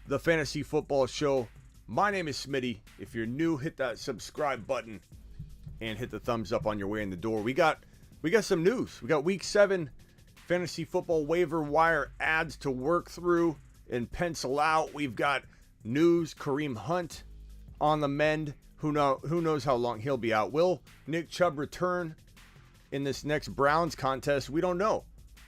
the Fantasy Football Show. My name is Smitty. If you're new, hit that subscribe button and hit the thumbs up on your way in the door. We got some news. We got Week 7 Fantasy Football Waiver Wire ads to work through and pencil out. We've got news. Kareem Hunt on the mend. Who knows how long he'll be out. Will Nick Chubb return in this next Browns contest? We don't know.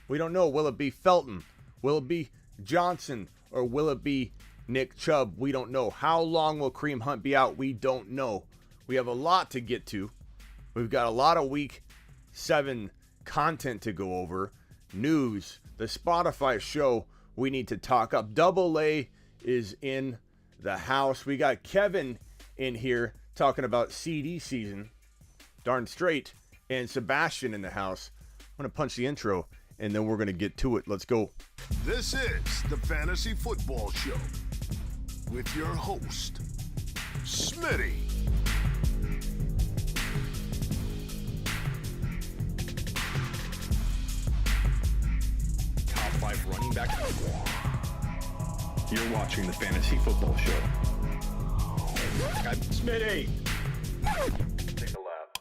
Will it be Felton? Will it be Johnson? Or will it be Nick Chubb? We don't know. How long will Kareem Hunt be out? We don't know. We have a lot to get to. We've got a lot of Week 7 content to go over. News, the Spotify show we need to talk up. Double A is in the house. We got Kevin in here talking about CD season. Darn straight. And Sebastian in the house. I'm going to punch the intro, and then we're going to get to it. Let's go. This is the Fantasy Football Show with your host, Smitty. Top 5 running back. You're watching the Fantasy Football Show. I'm Smitty. Take a lap.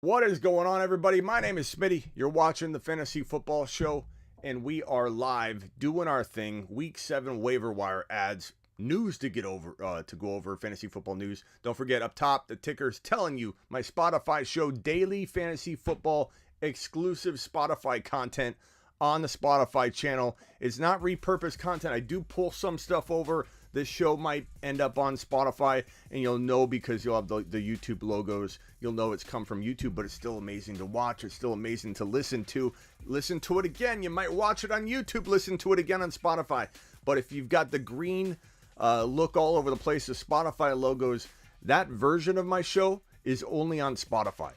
What is going on, everybody? My name is Smitty. You're watching the Fantasy Football Show, and we are live doing our thing. Week 7 waiver wire ads, news to get over, to go over fantasy football news. Don't forget up top the ticker's telling you my Spotify show, daily fantasy football exclusive Spotify content on the Spotify channel. It's not repurposed content. I do pull some stuff over. This show might end up on Spotify, and you'll know because you'll have the YouTube logos. You'll know it's come from YouTube, but it's still amazing to watch. It's still amazing to listen to. Listen to it again. You might watch it on YouTube, listen to it again on Spotify. But if you've got the green look all over the place, the Spotify logos, that version of my show is only on Spotify.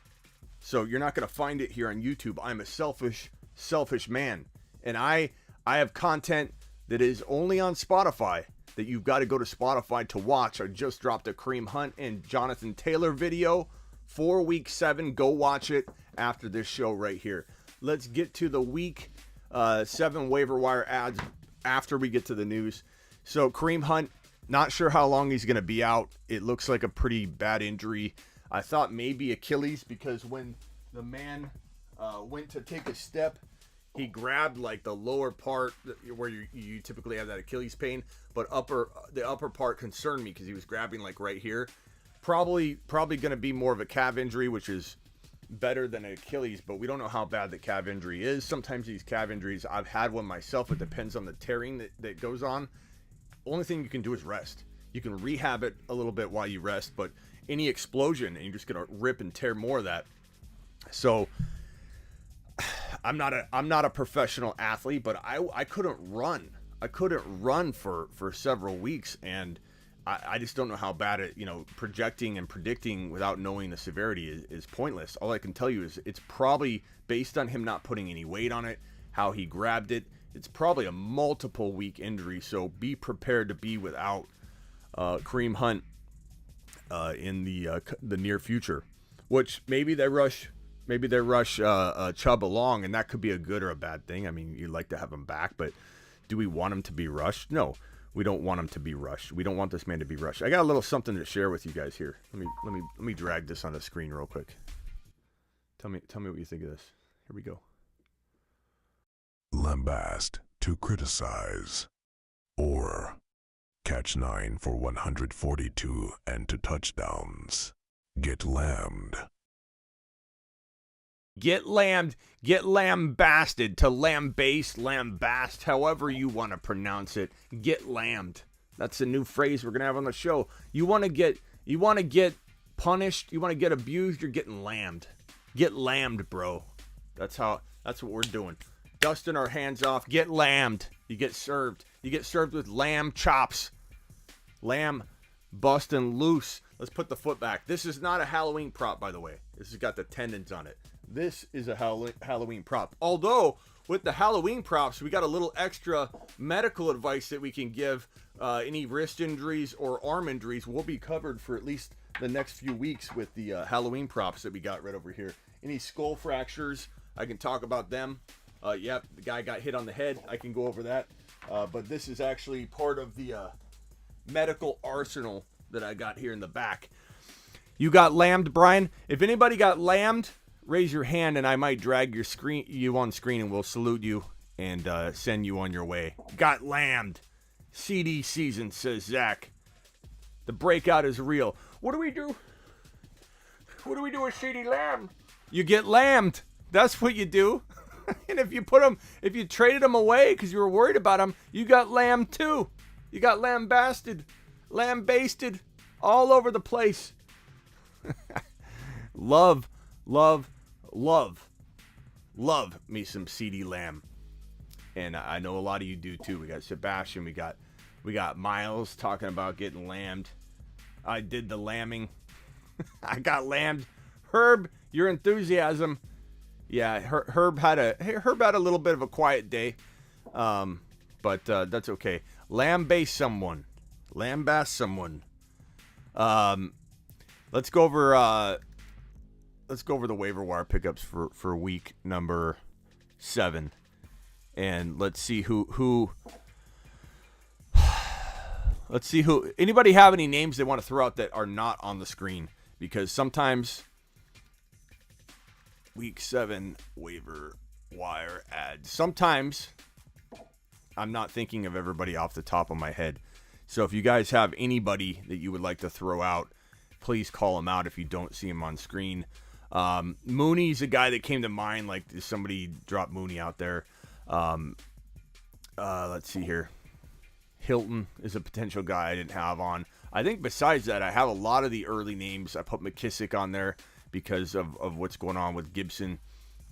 So you're not going to find it here on YouTube. I'm a selfish man. And I have content that is only on Spotify that you've got to go to Spotify to watch. I just dropped a Kareem Hunt and Jonathan Taylor video for Week 7. Go watch it after this show right here. Let's get to the Week 7 waiver wire ads after we get to the news. So Kareem Hunt, not sure how long he's going to be out. It looks like a pretty bad injury. I thought maybe Achilles, because when the man went to take a step, he grabbed like the lower part where you typically have that Achilles pain, but the upper part concerned me because he was grabbing like right here. Probably going to be more of a calf injury, which is better than an Achilles, but we don't know how bad the calf injury is. Sometimes these calf injuries, I've had one myself. It depends on the tearing that goes on. Only thing you can do is rest. You can rehab it a little bit while you rest, but any explosion and you're just going to rip and tear more of that. So I'm not a professional athlete, but I couldn't run. I couldn't run for several weeks, and I just don't know how bad it, projecting and predicting without knowing the severity is pointless. All I can tell you is it's probably based on him not putting any weight on it, how he grabbed it. It's probably a multiple week injury, so be prepared to be without Kareem Hunt in the near future, which maybe they rush Chubb along, and that could be a good or a bad thing. I mean, you'd like to have him back, but do we want him to be rushed? No, we don't want him to be rushed. We don't want this man to be rushed. I got a little something to share with you guys here. Let me drag this on the screen real quick. Tell me what you think of this. Here we go. Lambast to criticize, or catch 9 for 142 and 2 touchdowns. Get lammed. Get lammed, get lambasted, to lambast, however you want to pronounce it. Get lammed. That's a new phrase we're gonna have on the show. You want to get punished, you want to get abused, you're getting lammed. Get lammed, bro. That's what we're doing. Dusting our hands off. Get lammed. You get served. You get served with lamb chops. Lamb busting loose. Let's put the foot back. This is not a Halloween prop, by the way. This has got the tendons on it. This is a Halloween prop. Although, with the Halloween props, we got a little extra medical advice that we can give. Any wrist injuries or arm injuries will be covered for at least the next few weeks with the Halloween props that we got right over here. Any skull fractures, I can talk about them. Yep, the guy got hit on the head. I can go over that. but this is actually part of the medical arsenal that I got here in the back. You got lammed, Brian? If anybody got lammed, raise your hand and I might drag you on screen and we'll salute you and send you on your way. Got lammed. CD season, says Zach. The breakout is real. What do we do? What do we do with CD Lamb? You get lammed. That's what you do. And if you traded him away because you were worried about him, you got lamb too. You got lambasted, lambasted, all over the place. Love me some CD Lamb. And I know a lot of you do too. We got Sebastian, we got Miles talking about getting lammed. I did the lambing. I got lammed. Herb, your enthusiasm. Yeah, Herb had a little bit of a quiet day. But that's okay. Lambaste someone. Let's go over the waiver wire pickups for week number 7. And let's see who anybody have any names they want to throw out that are not on the screen? Because sometimes week 7 waiver wire ads. Sometimes I'm not thinking of everybody off the top of my head. So if you guys have anybody that you would like to throw out, please call them out if you don't see them on screen. Mooney's a guy that came to mind, like somebody dropped Mooney out there. Let's see here. Hilton is a potential guy I didn't have on. I think besides that, I have a lot of the early names. I put McKissick on there because of what's going on with Gibson.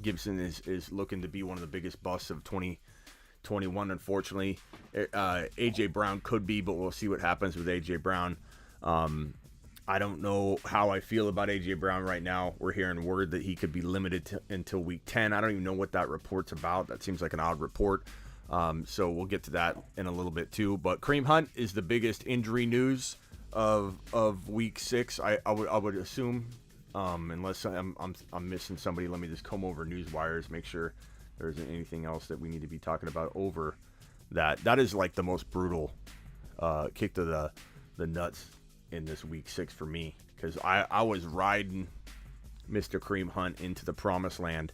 Gibson is looking to be one of the biggest busts of 2021, unfortunately. A.J. Brown could be, but we'll see what happens with A.J. Brown. I don't know how I feel about A.J. Brown right now. We're hearing word that he could be limited until week 10. I don't even know what that report's about. That seems like an odd report. So we'll get to that in a little bit too. But Kareem Hunt is the biggest injury news of week 6. I would assume, unless I'm missing somebody. Let me just comb over news wires, make sure there isn't anything else that we need to be talking about over that. That is like the most brutal kick to the nuts in this week 6 for me, because I was riding Mr. Kareem Hunt into the promised land.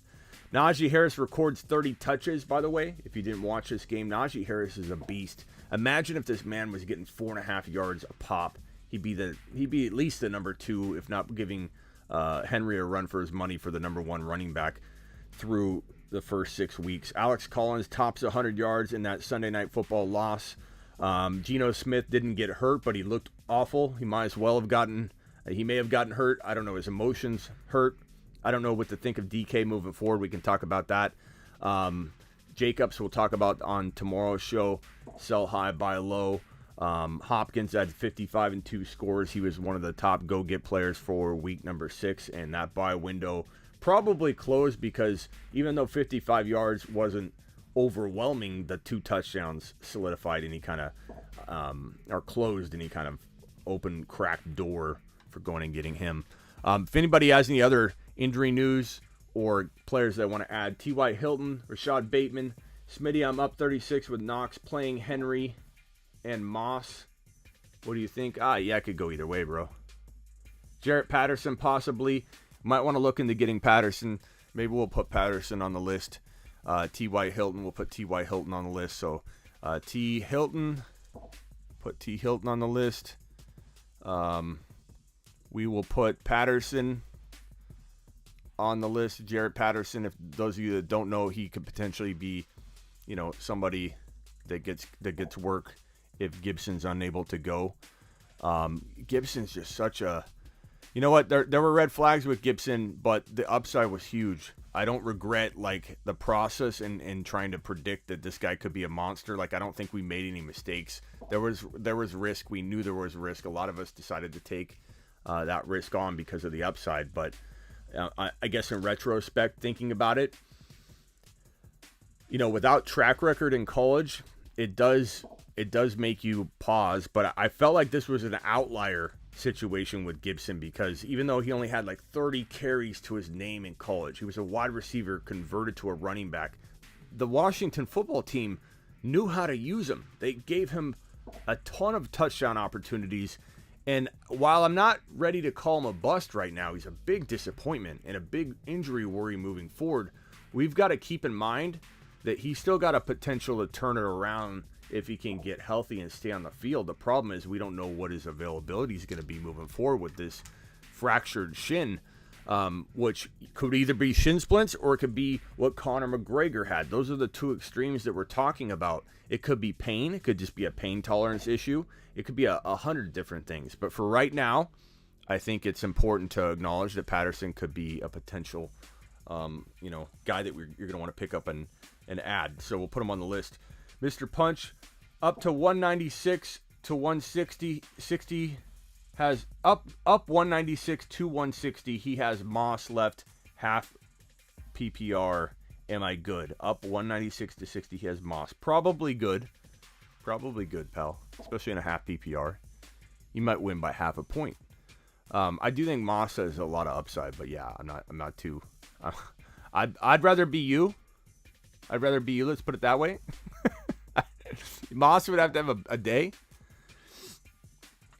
Najee Harris records 30 touches, by the way. If you didn't watch this game, Najee Harris is a beast. Imagine if this man was getting 4.5 yards a pop. He'd be at least the number 2, if not giving Henry a run for his money for the number 1 running back through the first 6 weeks. Alex Collins tops 100 yards in that Sunday Night Football loss. Geno Smith didn't get hurt, but he looked awful. He may have gotten hurt. I don't know. His emotions hurt. I don't know what to think of DK moving forward. We can talk about that. Jacobs we'll talk about on tomorrow's show. Sell high, buy low. Hopkins had 55 and 2 scores. He was one of the top go-get players for week number 6, and that buy window probably closed because even though 55 yards wasn't overwhelming, the 2 touchdowns solidified any kind of or closed any kind of open cracked door for going and getting him. If anybody has any other injury news or players that want to add, T.Y. Hilton, Rashad Bateman, Smitty, I'm up 36 with Knox playing Henry and Moss. What do you think? Yeah, I could go either way, bro. Jarrett Patterson possibly. Might want to look into getting Patterson. Maybe we'll put Patterson on the list. T.Y. Hilton, we'll put T.Y. Hilton on the list. So T. Hilton, put T. Hilton on the list. We will put Patterson on the list. Jarrett Patterson, if those of you that don't know, he could potentially be, somebody that gets work if Gibson's unable to go. Gibson's just such a, you know what? There were red flags with Gibson, but the upside was huge. I don't regret the process and trying to predict that this guy could be a monster. I don't think we made any mistakes. There was risk. We knew there was risk. A lot of us decided to take that risk on because of the upside. But I guess in retrospect, thinking about it, without track record in college, it does make you pause. But I felt like this was an outlier situation with Gibson because even though he only had 30 carries to his name in college, he was a wide receiver converted to a running back. The Washington football team knew how to use him. They gave him a ton of touchdown opportunities. And while I'm not ready to call him a bust right now, he's a big disappointment and a big injury worry moving forward. We've got to keep in mind that he's still got a potential to turn it around if he can get healthy and stay on the field. The problem is we don't know what his availability is going to be moving forward with this fractured shin, which could either be shin splints or it could be what Conor McGregor had. Those are the two extremes that we're talking about. It could be pain. It could just be a pain tolerance issue. It could be 100 different things. But for right now, I think it's important to acknowledge that Patterson could be a potential, guy that you're going to want to pick up and add. So we'll put him on the list. Mr. Punch, up to 196 to 160. 60 has up 196 to 160. He has Moss left, half PPR. Am I good? Up 196 to 60. He has Moss. Probably good. Probably good, pal. Especially in a half PPR. You might win by half a point. I do think Moss has a lot of upside, but yeah, I'm not too. I'd rather be you. I'd rather be you. Let's put it that way. Moss would have to have a day.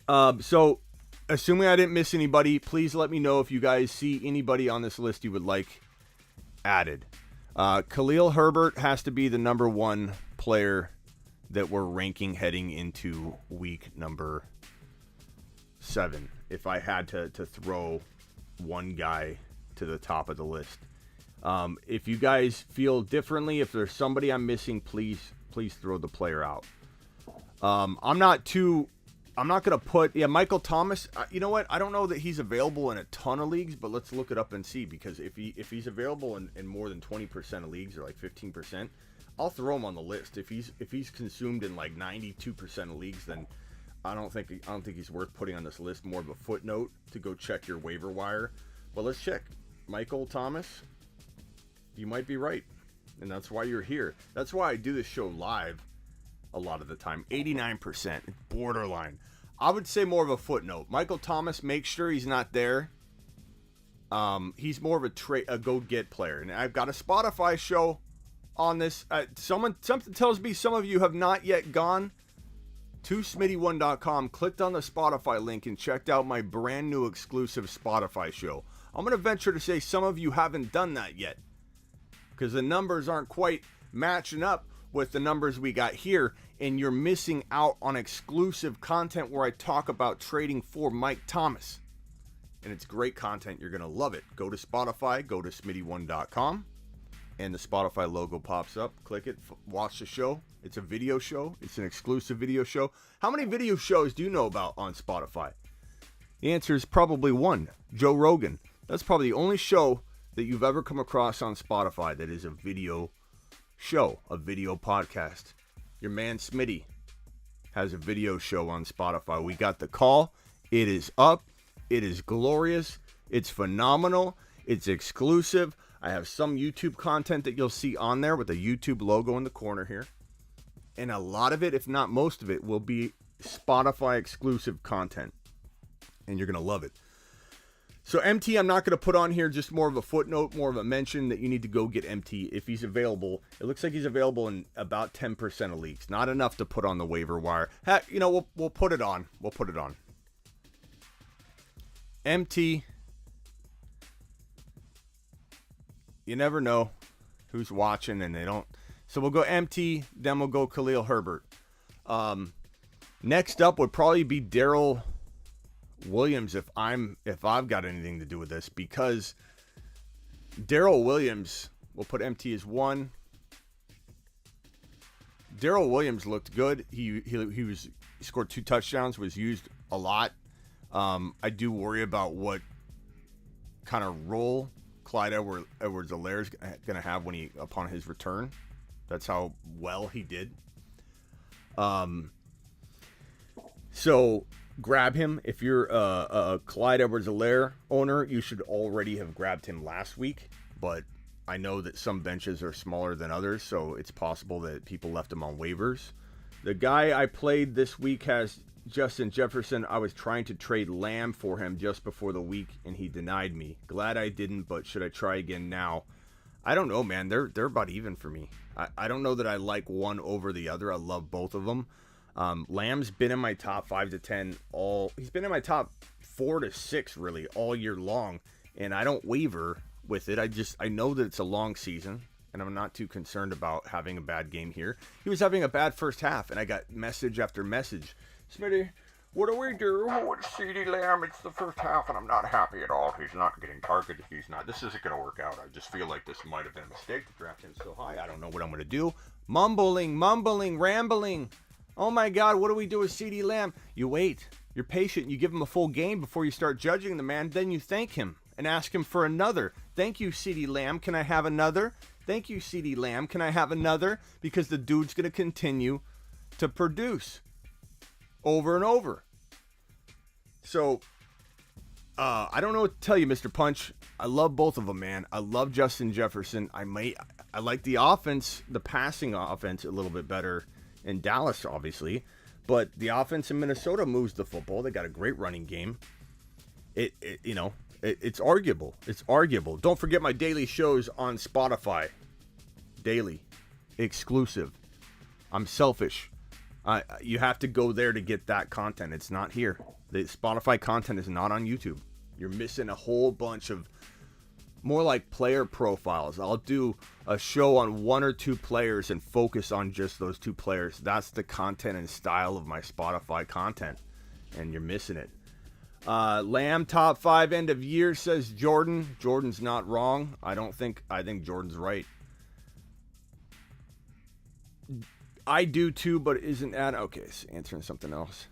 So, assuming I didn't miss anybody, please let me know if you guys see anybody on this list you would like added. Khalil Herbert has to be the number one player that we're ranking heading into week number 7. If I had to throw one guy to the top of the list. If you guys feel differently, if there's somebody I'm missing, please throw the player out. I'm not going to put, Michael Thomas, you know what? I don't know that he's available in a ton of leagues, but let's look it up and see, because if he's available in more than 20% of leagues, or like 15%, I'll throw him on the list. If he's consumed in like 92% of leagues, then I don't think he's worth putting on this list. More of a footnote to go check your waiver wire. But let's check. Michael Thomas, you might be right. And that's why you're here. That's why I do this show live a lot of the time. 89%. Borderline. I would say more of a footnote. Michael Thomas, make sure he's not there. He's more of a go-get player. And I've got a Spotify show on this. Something tells me some of you have not yet gone to smitty1.com, clicked on the Spotify link, and checked out my brand new exclusive Spotify show. I'm going to venture to say some of you haven't done that yet, because the numbers aren't quite matching up with the numbers we got here, and you're missing out on exclusive content where I talk about trading for Mike Thomas. And it's great content. You're going to love it. Go to Spotify, go to smitty1.com, and the Spotify logo pops up. Click it, watch the show. It's a video show. It's an exclusive video show. How many video shows do you know about on Spotify? The answer is probably one. Joe Rogan. That's probably the only show that you've ever come across on Spotify that is a video show, a video podcast. Your man Smitty has a video show on Spotify. We got The Call. It is up. It is glorious. It's phenomenal. It's exclusive. I have some YouTube content that you'll see on there with a YouTube logo in the corner here. And a lot of it, if not most of it, will be Spotify exclusive content. And you're going to love it. So MT, I'm not going to put on here, just more of a footnote, more of a mention that you need to go get MT if he's available. It looks like he's available in about 10% of leagues. Not enough to put on the waiver wire. Heck, we'll put it on. We'll put it on. MT. You never know who's watching and they don't. So we'll go MT, then we'll go Khalil Herbert. Next up would probably be Darrell Williams if I've got anything to do with this, because Darrell Williams, we'll put MT as 1. Darrell Williams looked good. He scored 2 touchdowns, was used a lot. I do worry about what kind of role Clyde Edwards-Helaire is going to have upon his return. That's how well he did. So grab him. If you're a Clyde Edwards-Helaire owner, you should already have grabbed him last week. But I know that some benches are smaller than others, so it's possible that people left him on waivers. The guy I played this week has Justin Jefferson. I was trying to trade Lamb for him just before the week, and he denied me. Glad I didn't, but should I try again now? I don't know, man. They're about even for me. I don't know that I like one over the other. I love both of them. Lamb's been in my top 5 to 10 he's been in my top 4 to 6 really all year long, and I don't waver with it. I know that it's a long season, and I'm not too concerned about having a bad game here. He was having a bad first half, and I got message after message. Smitty, what do we do with CeeDee Lamb? It's the first half, and I'm not happy at all. He's not getting targeted. This isn't going to work out. I just feel like this might have been a mistake to draft him so high. I don't know what I'm going to do. Mumbling, rambling. Oh my God, what do we do with CeeDee Lamb? You wait. You're patient. You give him a full game before you start judging the man. Then you thank him and ask him for another. Thank you, CeeDee Lamb. Can I have another? Thank you, CeeDee Lamb. Can I have another? Because the dude's going to continue to produce over and over. So, I don't know what to tell you, Mr. Punch. I love both of them, man. I love Justin Jefferson. I like the offense, the passing offense, a little bit better in Dallas, obviously. But the offense in Minnesota moves the football. They got a great running game. It's arguable. It's arguable. Don't forget my daily shows on Spotify. Daily. Exclusive. I'm selfish. You have to go there to get that content. It's not here. The Spotify content is not on YouTube. You're missing a whole bunch of more like player profiles. I'll do a show on 1 or 2 players and focus on just those 2 players. That's the content and style of my Spotify content, and you're missing it. Lamb top 5 end of year, says Jordan. Jordan's not wrong. I think Jordan's right. I do too, but isn't that okay? Answering something else.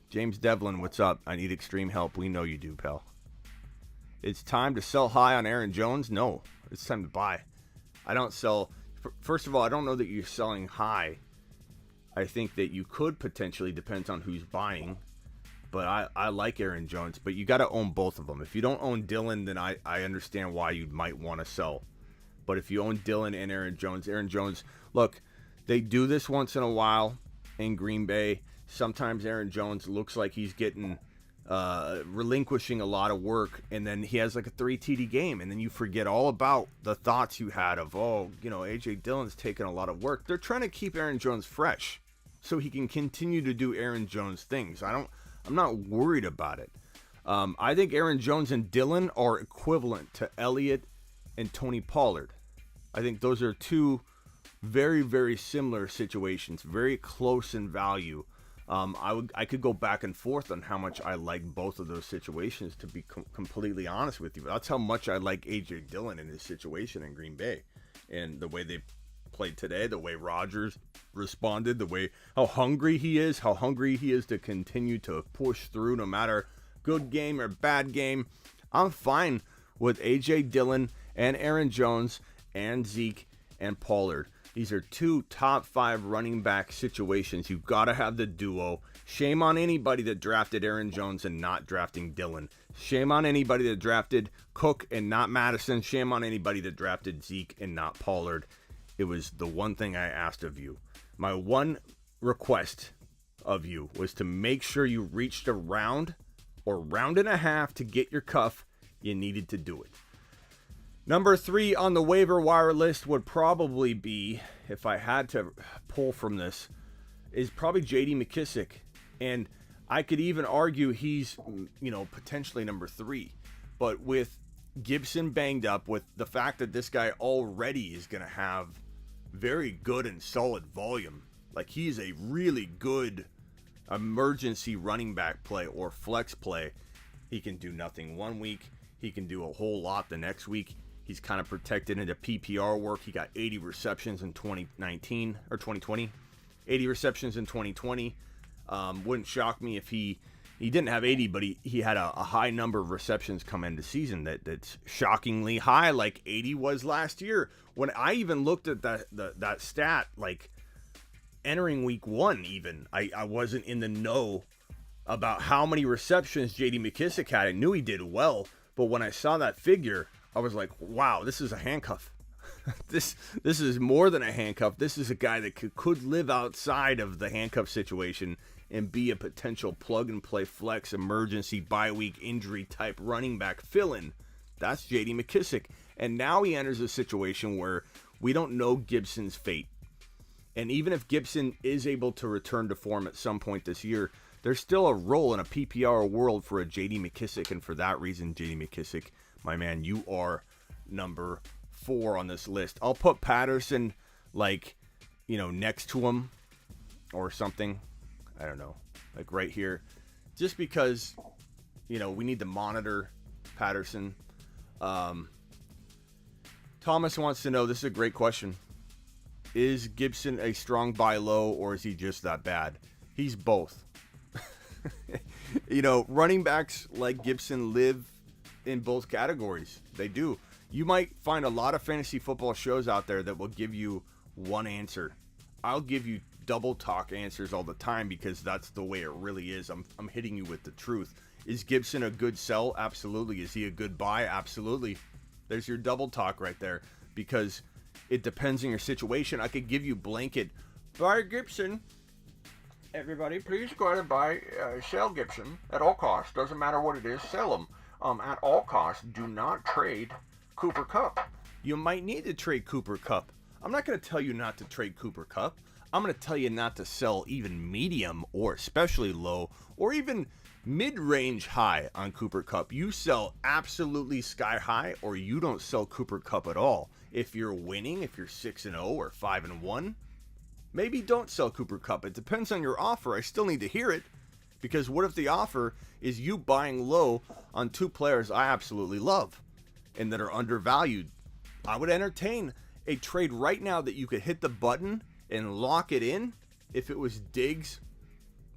James Devlin, what's up? I need extreme help. We know you do, pal. It's time to sell high on Aaron Jones? No, it's time to buy. I don't sell. First of all, I don't know that you're selling high. I think that you could potentially, depends on who's buying. But I like Aaron Jones, but you got to own both of them. If you don't own Dylan, then I understand why you might want to sell. But if you own Dylan and Aaron Jones, look, they do this once in a while in Green Bay. Sometimes Aaron Jones looks like he's getting relinquishing a lot of work, and then he has like a 3 TD game, and then you forget all about the thoughts you had of, AJ Dillon's taking a lot of work. They're trying to keep Aaron Jones fresh so he can continue to do Aaron Jones things. I'm not worried about it. I think Aaron Jones and Dillon are equivalent to Elliott and Tony Pollard. I think those are 2 very, very similar situations, very close in value. I could go back and forth on how much I like both of those situations, to be completely honest with you. But that's how much I like A.J. Dillon in his situation in Green Bay. And the way they played today, the way Rodgers responded, how hungry he is to continue to push through no matter good game or bad game. I'm fine with A.J. Dillon and Aaron Jones and Zeke and Pollard. These are 2 top 5 running back situations. You've got to have the duo. Shame on anybody that drafted Aaron Jones and not drafting Dillon. Shame on anybody that drafted Cook and not Madison. Shame on anybody that drafted Zeke and not Pollard. It was the one thing I asked of you. My one request of you was to make sure you reached a round or round and a half to get your cuff. You needed to do it. Number 3 on the waiver wire list would probably be, if I had to pull from this, is probably J.D. McKissic. And I could even argue he's, potentially number 3. But with Gibson banged up, with the fact that this guy already is going to have very good and solid volume, like he's a really good emergency running back play or flex play. He can do nothing one week. He can do a whole lot the next week. He's kind of protected into PPR work. He got 80 receptions in 2019 or 2020. 80 receptions in 2020. Wouldn't shock me if he didn't have 80, but he had a high number of receptions come into season that's shockingly high, like 80 was last year. When I even looked at that stat, like entering week 1, even I wasn't in the know about how many receptions J.D. McKissic had. I knew he did well, but when I saw that figure, I was like, wow, this is a handcuff. This is more than a handcuff. This is a guy that could live outside of the handcuff situation and be a potential plug-and-play flex, emergency, bye-week injury type running back fill-in. That's J.D. McKissic. And now he enters a situation where we don't know Gibson's fate. And even if Gibson is able to return to form at some point this year, there's still a role in a PPR world for a J.D. McKissic. And for that reason, J.D. McKissic, my man, you are number 4 on this list. I'll put Patterson, next to him or something. I don't know. Like right here. Just because, we need to monitor Patterson. Thomas wants to know, this is a great question. Is Gibson a strong buy low, or is he just that bad? He's both. Running backs like Gibson live in both categories. They do. You might find a lot of fantasy football shows out there that will give you one answer. I'll give you double talk answers all the time because that's the way it really is. I'm hitting you with the truth. Is Gibson a good sell? Absolutely. Is he a good buy? Absolutely. There's your double talk right there, because it depends on your situation. I could give you blanket, buy Gibson. Everybody, please go ahead and buy, sell Gibson at all costs. Doesn't matter what it is, sell them at all costs. Do not trade Cooper Kupp. You might need to trade Cooper Kupp. I'm not going to tell you not to trade Cooper Kupp. I'm going to tell you not to sell even medium or especially low or even mid-range high on Cooper Kupp. You sell absolutely sky high, or you don't sell Cooper Kupp at all. If you're winning, if you're 6-0 or 5-1, maybe don't sell Cooper Kupp. It depends on your offer. I still need to hear it, because what if the offer is you buying low on 2 players I absolutely love and that are undervalued? I would entertain a trade right now that you could hit the button and lock it in if it was Diggs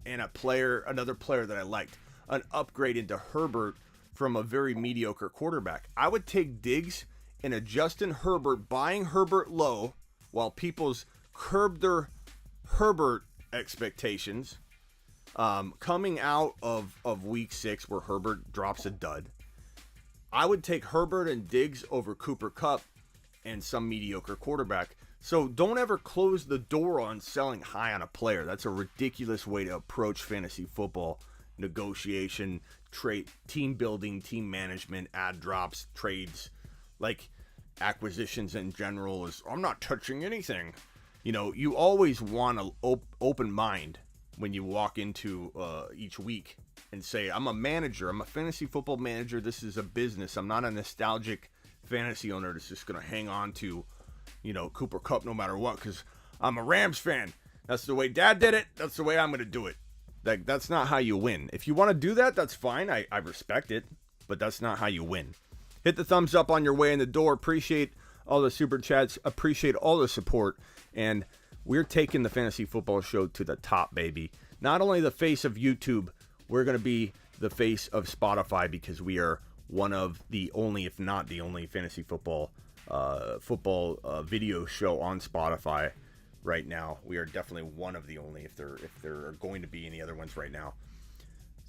and another player that I liked, an upgrade into Herbert from a very mediocre quarterback. I would take Diggs and a Justin Herbert, buying Herbert low while people's curb their Herbert expectations, coming out of week 6 where Herbert drops a dud. I would take Herbert and Diggs over Cooper Kupp and some mediocre quarterback. So don't ever close the door on selling high on a player. That's a ridiculous way to approach fantasy football. Negotiation, trade, team building, team management, ad drops, trades, like acquisitions in general is, I'm not touching anything. You always want an open mind when you walk into each week and say, I'm a manager. I'm a fantasy football manager. This is a business. I'm not a nostalgic fantasy owner that's just going to hang on to Cooper Kupp no matter what, because I'm a Rams fan. That's the way Dad did it. That's the way I'm going to do it. That's not how you win. If you want to do that, that's fine. I respect it, but that's not how you win. Hit the thumbs up on your way in the door. Appreciate all the super chats. Appreciate all the support. And we're taking the Fantasy Football Show to the top, baby. Not only the face of YouTube, we're going to be the face of Spotify, because we are one of the only, if not the only, fantasy football video show on Spotify right now. We are definitely one of the only, if there are going to be any other ones right now.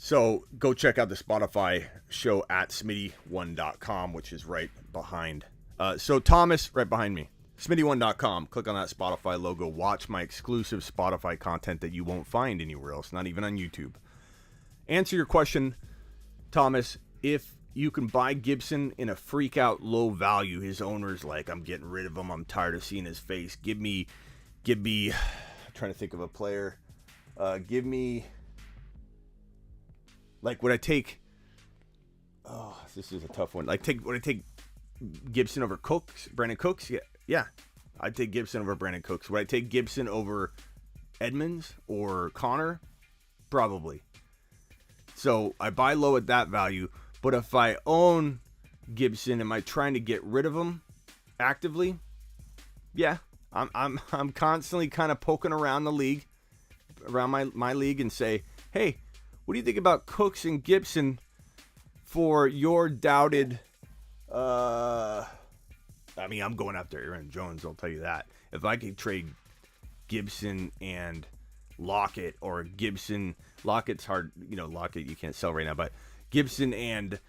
So go check out the Spotify show at smitty1.com, which is right behind. So Thomas, right behind me. Smitty1.com. Click on that Spotify logo. Watch my exclusive Spotify content that you won't find anywhere else, not even on YouTube. Answer your question, Thomas. If you can buy Gibson in a freak out low value, his owner's like, I'm getting rid of him. I'm tired of seeing his face. Give me. I'm trying to think of a player. Give me. Like, would I take? Oh, this is a tough one. Would I take Gibson over Cooks? Brandon Cooks? Yeah. I'd take Gibson over Brandon Cooks. Would I take Gibson over Edmonds or Connor? Probably. So I buy low at that value. But if I own Gibson, am I trying to get rid of him actively? Yeah. I'm constantly kind of poking around the league, around my league, and say, hey, what do you think about Cooks and Gibson for your doubted? I'm going after Aaron Jones, I'll tell you that. If I could trade Gibson and Lockett, or Lockett's hard, Lockett you can't sell right now, but Gibson and,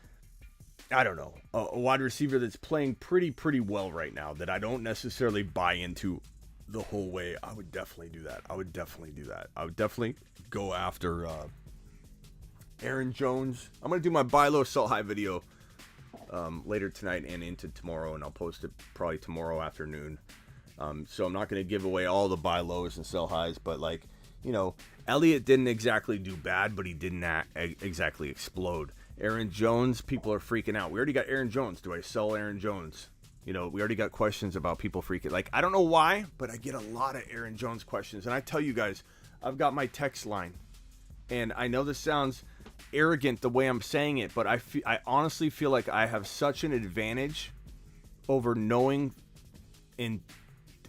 I don't know, a wide receiver that's playing pretty well right now that I don't necessarily buy into the whole way, I would definitely do that. I would definitely go after Aaron Jones. I'm going to do my buy low, sell high video later tonight and into tomorrow, and I'll post it probably tomorrow afternoon. So I'm not going to give away all the buy lows and sell highs, but like, you know, Elliott didn't exactly do bad, but he didn't exactly explode. Aaron Jones, people are freaking out. We already got Aaron Jones. Do I sell Aaron Jones? You know, we already got questions about people freaking. Like, I don't know why, but I get a lot of Aaron Jones questions. And I tell you guys, I've got my text line. And I know this sounds arrogant the way I'm saying it, but I honestly feel like I have such an advantage over knowing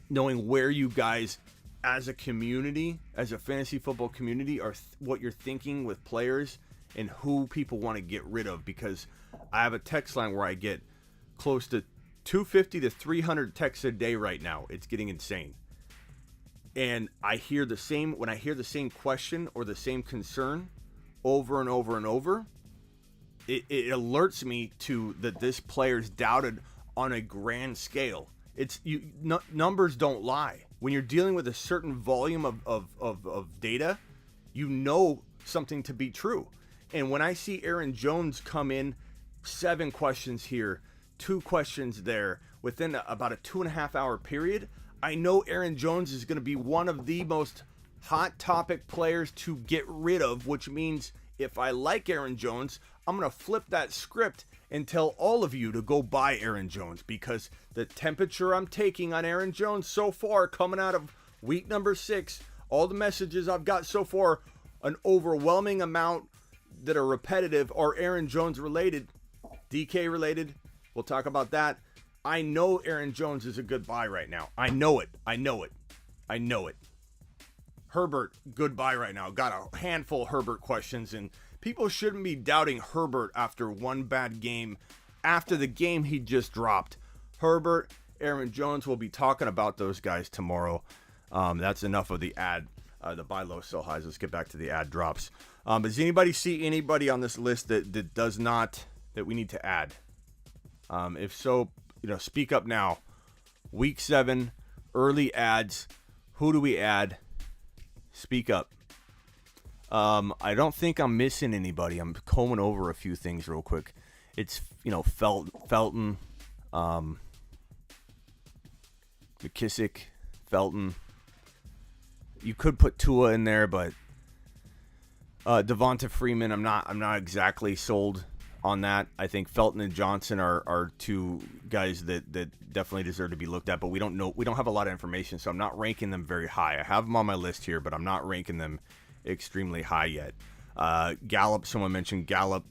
where you guys as a community, as a fantasy football community, are what you're thinking with players and who people want to get rid of, because I have a text line where I get close to 250 to 300 texts a day right now. It's getting insane. And I hear the same, when I hear the same question or the same concern over and over and over, it alerts me to that this player's doubted on a grand scale. Numbers don't lie. When you're dealing with a certain volume of data, you know something to be true. And when I see Aaron Jones come in, 7 questions here, 2 questions there, within about a 2.5 hour period, I know Aaron Jones is going to be one of the most hot topic players to get rid of, which means if I like Aaron Jones, I'm going to flip that script and tell all of you to go buy Aaron Jones, because the temperature I'm taking on Aaron Jones so far, coming out of week number 6, all the messages I've got so far, an overwhelming amount that are repetitive are Aaron Jones related, DK related. We'll talk about that. I know Aaron Jones is a good buy right now. I know it. Herbert, good buy right now. Got a handful of Herbert questions, and people shouldn't be doubting Herbert after one bad game, after the game he just dropped. Herbert, Aaron Jones, we'll be talking about those guys tomorrow. That's enough of the ad, the buy low, sell highs. Let's get back to the ad drops. Does anybody see anybody on this list that does not, that we need to add? If so, you know, speak up now. Week 7, early ads. Who do we add? Speak up. I don't think I'm missing anybody. I'm combing over a few things real quick. It's, you know, Felton, McKissick, Felton. You could put Tua in there, but Devonta Freeman, I'm not exactly sold on that. I think Felton and Johnson are 2 guys that definitely deserve to be looked at, but we don't have a lot of information, so I'm not ranking them very high. I have them on my list here, but I'm not ranking them extremely high yet. Gallup, someone mentioned Gallup.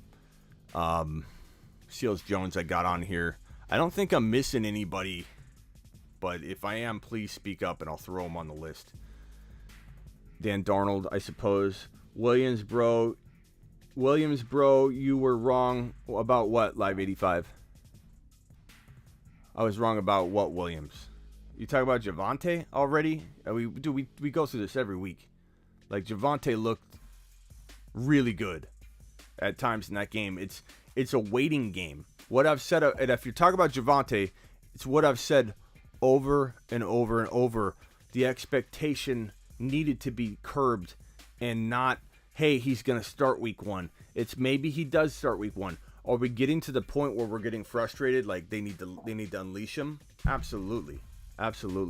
Seals Jones I got on here. I don't think I'm missing anybody, but if I am, please speak up and I'll throw them on the list. Dan Darnold, I suppose. Williams, bro, you were wrong about what, Live 85? I was wrong about what, Williams? You talk about Javonte already? We go through this every week. Like, Javonte looked really good at times in that game. It's a waiting game. What I've said, and if you talk about Javonte, it's what I've said over and over and over. The expectation needed to be curbed, and not, hey, he's going to start week 1. It's maybe he does start week 1. Are we getting to the point where we're getting frustrated, like they need to unleash him? Absolutely.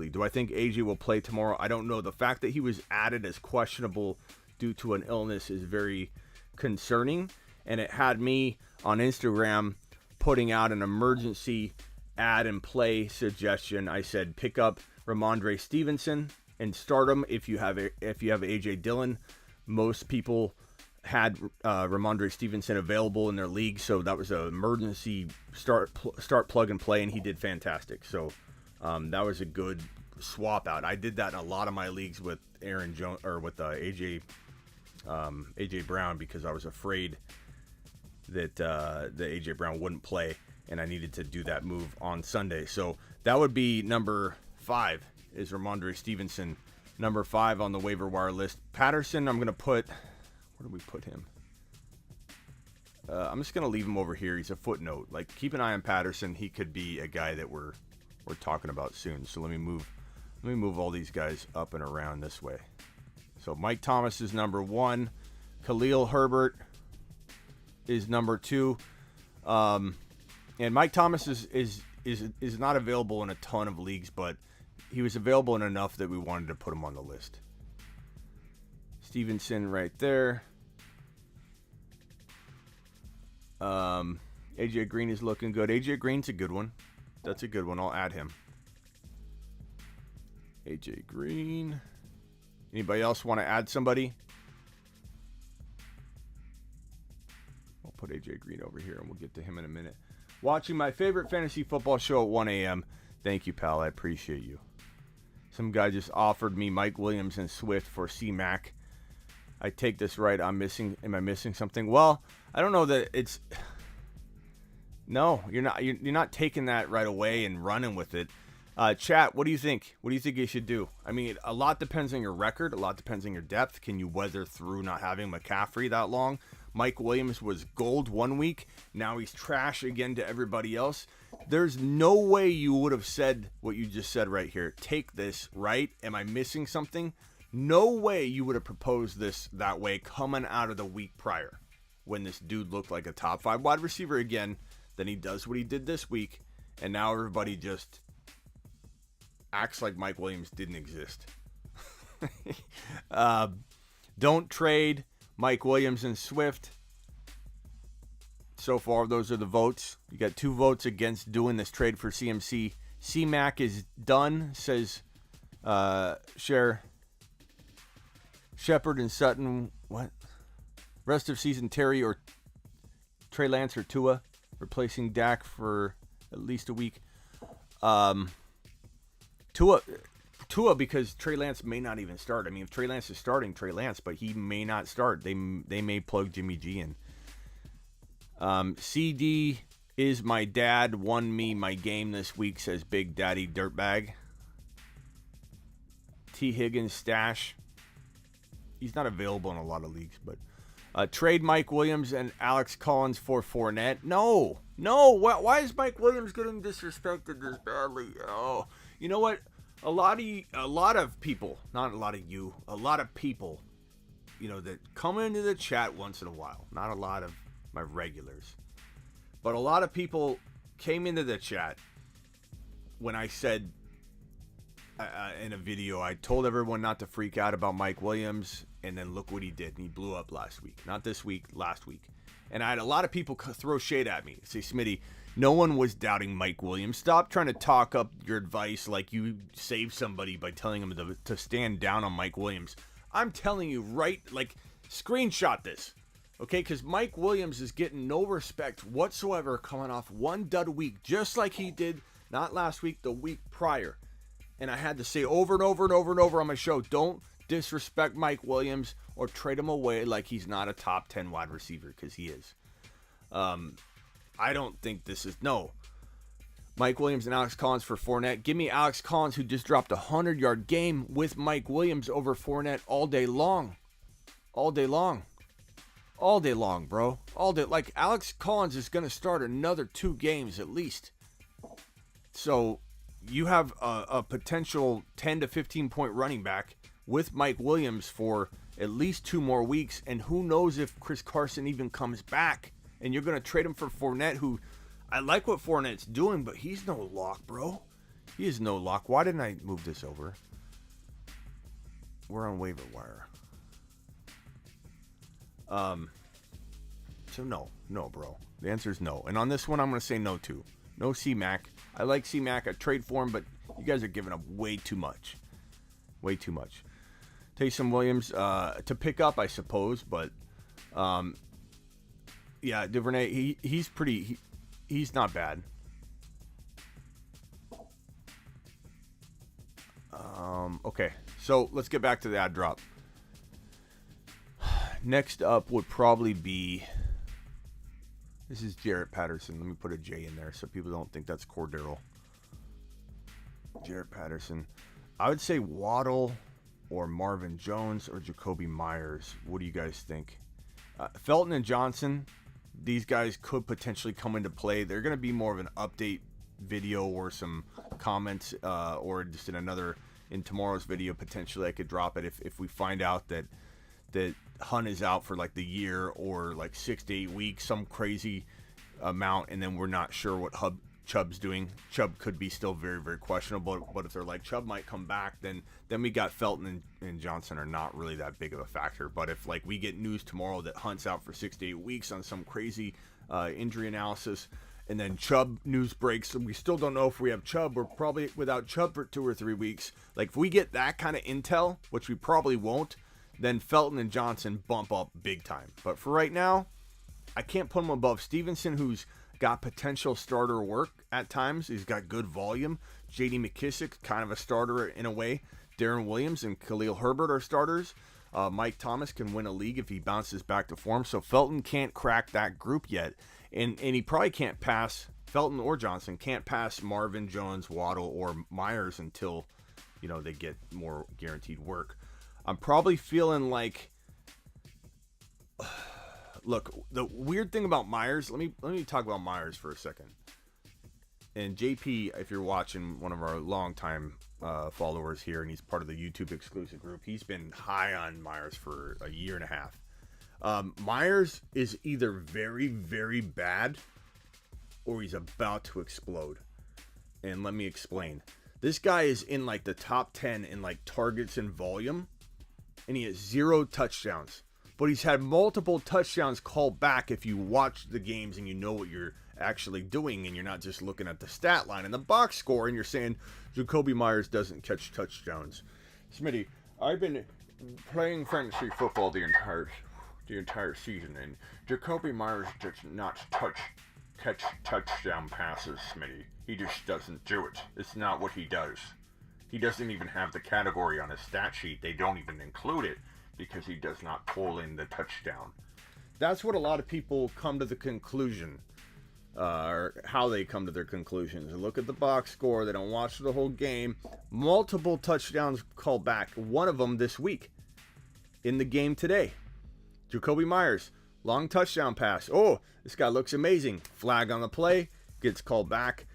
Do I think AJ will play tomorrow? I don't know. The fact that he was added as questionable due to an illness is very concerning, and it had me on Instagram putting out an emergency add and play suggestion. I said pick up Ramondre Stevenson and start him if you have AJ Dillon. Most people had Ramondre Stevenson available in their league, so that was an emergency start plug and play, and he did fantastic. So that was a good swap out. I did that in a lot of my leagues with Aaron Jones or with AJ Brown, because I was afraid that the AJ Brown wouldn't play, and I needed to do that move on Sunday. So that would be number 5 is Ramondre Stevenson. Number 5 on the waiver wire list. Patterson, I'm going to put... Where do we put him? I'm just going to leave him over here. He's a footnote. Like, keep an eye on Patterson. He could be a guy that we're talking about soon. So let me move all these guys up and around this way. So Mike Thomas is number 1. Khalil Herbert is number 2. And Mike Thomas is not available in a ton of leagues, but he was available in enough that we wanted to put him on the list. Stevenson right there. AJ Green is looking good. AJ Green's a good one. That's a good one. I'll add him. AJ Green. Anybody else want to add somebody? I'll put AJ Green over here and we'll get to him in a minute. Watching my favorite fantasy football show at 1 a.m. Thank you, pal. I appreciate you. Some guy just offered me Mike Williams and Swift for C-Mac. I take this right. Am I missing something? Well, I don't know that it's... No, you're not. You're not taking that right away and running with it. Chat, what do you think? What do you think you should do? I mean, a lot depends on your record. A lot depends on your depth. Can you weather through not having McCaffrey that long? Mike Williams was gold 1 week. Now he's trash again to everybody else. There's no way you would have said what you just said right here. Take this, right? Am I missing something? No way you would have proposed this that way coming out of the week prior when this dude looked like a top 5 wide receiver again. Then he does what he did this week, and now everybody just acts like Mike Williams didn't exist. Don't trade Mike Williams and Swift. So far, those are the votes. You got 2 votes against doing this trade for CMC. C-Mac is done, says Shepard and Sutton. What? Rest of season Terry or Trey Lance or Tua, replacing Dak for at least a week. Tua, because Trey Lance may not even start. I mean, if Trey Lance is starting, Trey Lance, but he may not start. They may plug Jimmy G in. CD is my dad won me my game this week, says Big Daddy Dirtbag. T. Higgins stash. He's not available in a lot of leagues, but trade Mike Williams and Alex Collins for Fournette. No. Why is Mike Williams getting disrespected this badly? Oh, you know what? A lot of people, not a lot of you, a lot of people, that come into the chat once in a while. Not a lot of my regulars, but a lot of people came into the chat when I said in a video, I told everyone not to freak out about Mike Williams, and then look what he did. And he blew up last week. Not this week, last week. And I had a lot of people throw shade at me. Say, Smitty, no one was doubting Mike Williams. Stop trying to talk up your advice like you saved somebody by telling them to stand down on Mike Williams. I'm telling you screenshot this. Okay, because Mike Williams is getting no respect whatsoever coming off one dud week, just like he did, not last week, the week prior. And I had to say over and over and over and over on my show, don't disrespect Mike Williams or trade him away like he's not a top 10 wide receiver, because he is. I don't think this is... No. Mike Williams and Alex Collins for Fournette. Give me Alex Collins, who just dropped a 100-yard game, with Mike Williams over Fournette all day long. All day long. All day long, bro. All day. Like, Alex Collins is going to start another 2 games at least. So... you have a potential 10 to 15 point running back with Mike Williams for at least 2 more weeks. And who knows if Chris Carson even comes back. And you're going to trade him for Fournette, who I like what Fournette's doing, but he's no lock, bro. He is no lock. Why didn't I move this over? We're on waiver wire. So no, bro. The answer is no. And on this one, I'm going to say no too. No C-Mac. I like C-Mac. I trade for him, but you guys are giving up way too much. Way too much. Taysom Williams to pick up, I suppose, but yeah, Duvernay, he's pretty... He's not bad. Okay, so let's get back to the ad drop. Next up would probably be... This is Jarrett Patterson. Let me put a J in there so people don't think that's Cordero. Jarrett Patterson. I would say Waddle or Marvin Jones or Jacoby Myers. What do you guys think? Felton and Johnson, these guys could potentially come into play. They're going to be more of an update video or some comments or just in tomorrow's video, potentially I could drop it if we find out that Hunt is out for like the year or like 6 to 8 weeks, some crazy amount, and then we're not sure what Chubb's doing. Chubb could be still very, very questionable, but if they're like Chubb might come back, then we got Felton and Johnson are not really that big of a factor. But if like we get news tomorrow that Hunt's out for 6 to 8 weeks on some crazy injury analysis, and then Chubb news breaks, and we still don't know if we have Chubb. We're probably without Chubb for 2 or 3 weeks. Like if we get that kind of intel, which we probably won't, then Felton and Johnson bump up big time. But for right now, I can't put him above Stevenson, who's got potential starter work at times. He's got good volume. J.D. McKissick, kind of a starter in a way. Darren Williams and Khalil Herbert are starters. Mike Thomas can win a league if he bounces back to form. So Felton can't crack that group yet. And he probably can't pass, Felton or Johnson can't pass Marvin, Jones, Waddle, or Myers until, they get more guaranteed work. I'm probably feeling like, look, the weird thing about Myers, let me talk about Myers for a second. And JP, if you're watching, one of our longtime followers here, and he's part of the YouTube exclusive group, he's been high on Myers for a year and a half. Myers is either very, very bad or he's about to explode. And let me explain. This guy is in like the top 10 in like targets and volume, and he has 0 touchdowns. But he's had multiple touchdowns called back if you watch the games and you know what you're actually doing, and you're not just looking at the stat line and the box score and you're saying Jacoby Myers doesn't catch touchdowns. Smitty, I've been playing fantasy football the entire season, and Jacoby Myers does not catch touchdown passes, Smitty. He just doesn't do it. It's not what he does. He doesn't even have the category on his stat sheet. They don't even include it because he does not pull in the touchdown. That's what a lot of people come to the conclusion, or how they come to their conclusions. They look at the box score, they don't watch the whole game. Multiple touchdowns called back. One of them this week in the game today. Jacoby Myers, long touchdown pass. Oh, this guy looks amazing. Flag on the play, gets called back.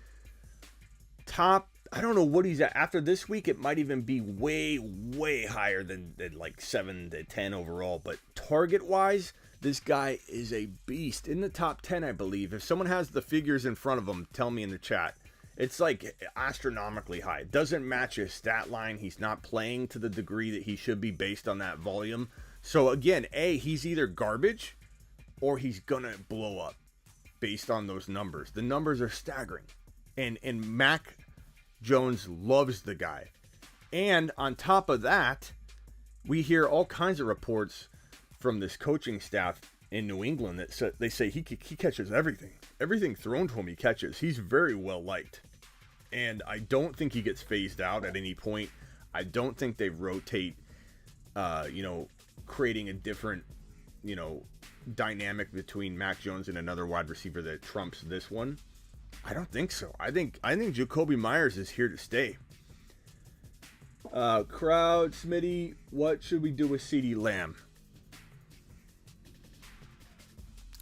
I don't know what he's at. After this week, it might even be way, way higher than like 7 to 10 overall. But target-wise, this guy is a beast. In the top 10, I believe. If someone has the figures in front of them, tell me in the chat. It's like astronomically high. It doesn't match his stat line. He's not playing to the degree that he should be based on that volume. So again, he's either garbage or he's gonna blow up based on those numbers. The numbers are staggering. And Mac Jones loves the guy. And on top of that, we hear all kinds of reports from this coaching staff in New England that they say he catches everything. Everything thrown to him, he catches. He's very well liked. And I don't think he gets phased out at any point. I don't think they rotate, creating a different, dynamic between Mac Jones and another wide receiver that trumps this one. I don't think so. I think Jacoby Myers is here to stay. Crowd, Smitty, what should we do with CeeDee Lamb?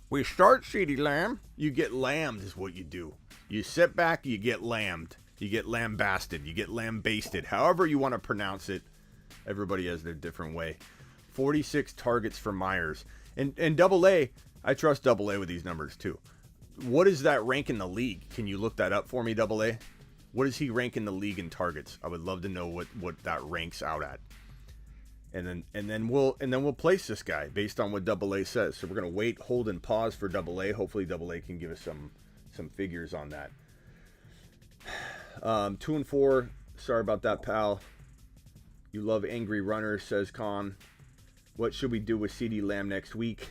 We start CeeDee Lamb. You get lambed is what you do. You sit back, you get lambed. You get lambasted. You get lambasted. However you want to pronounce it. Everybody has their different way. 46 targets for Myers. And AA, I trust AA with these numbers too. What does that rank in the league? Can you look that up for me, AA? What does he rank in the league in targets? I would love to know what that ranks out at. And then we'll place this guy based on what AA says. So we're gonna wait, hold, and pause for AA. Hopefully AA can give us some figures on that. 2-4. Sorry about that, pal. You love angry runners, says Con. What should we do with CeeDee Lamb next week?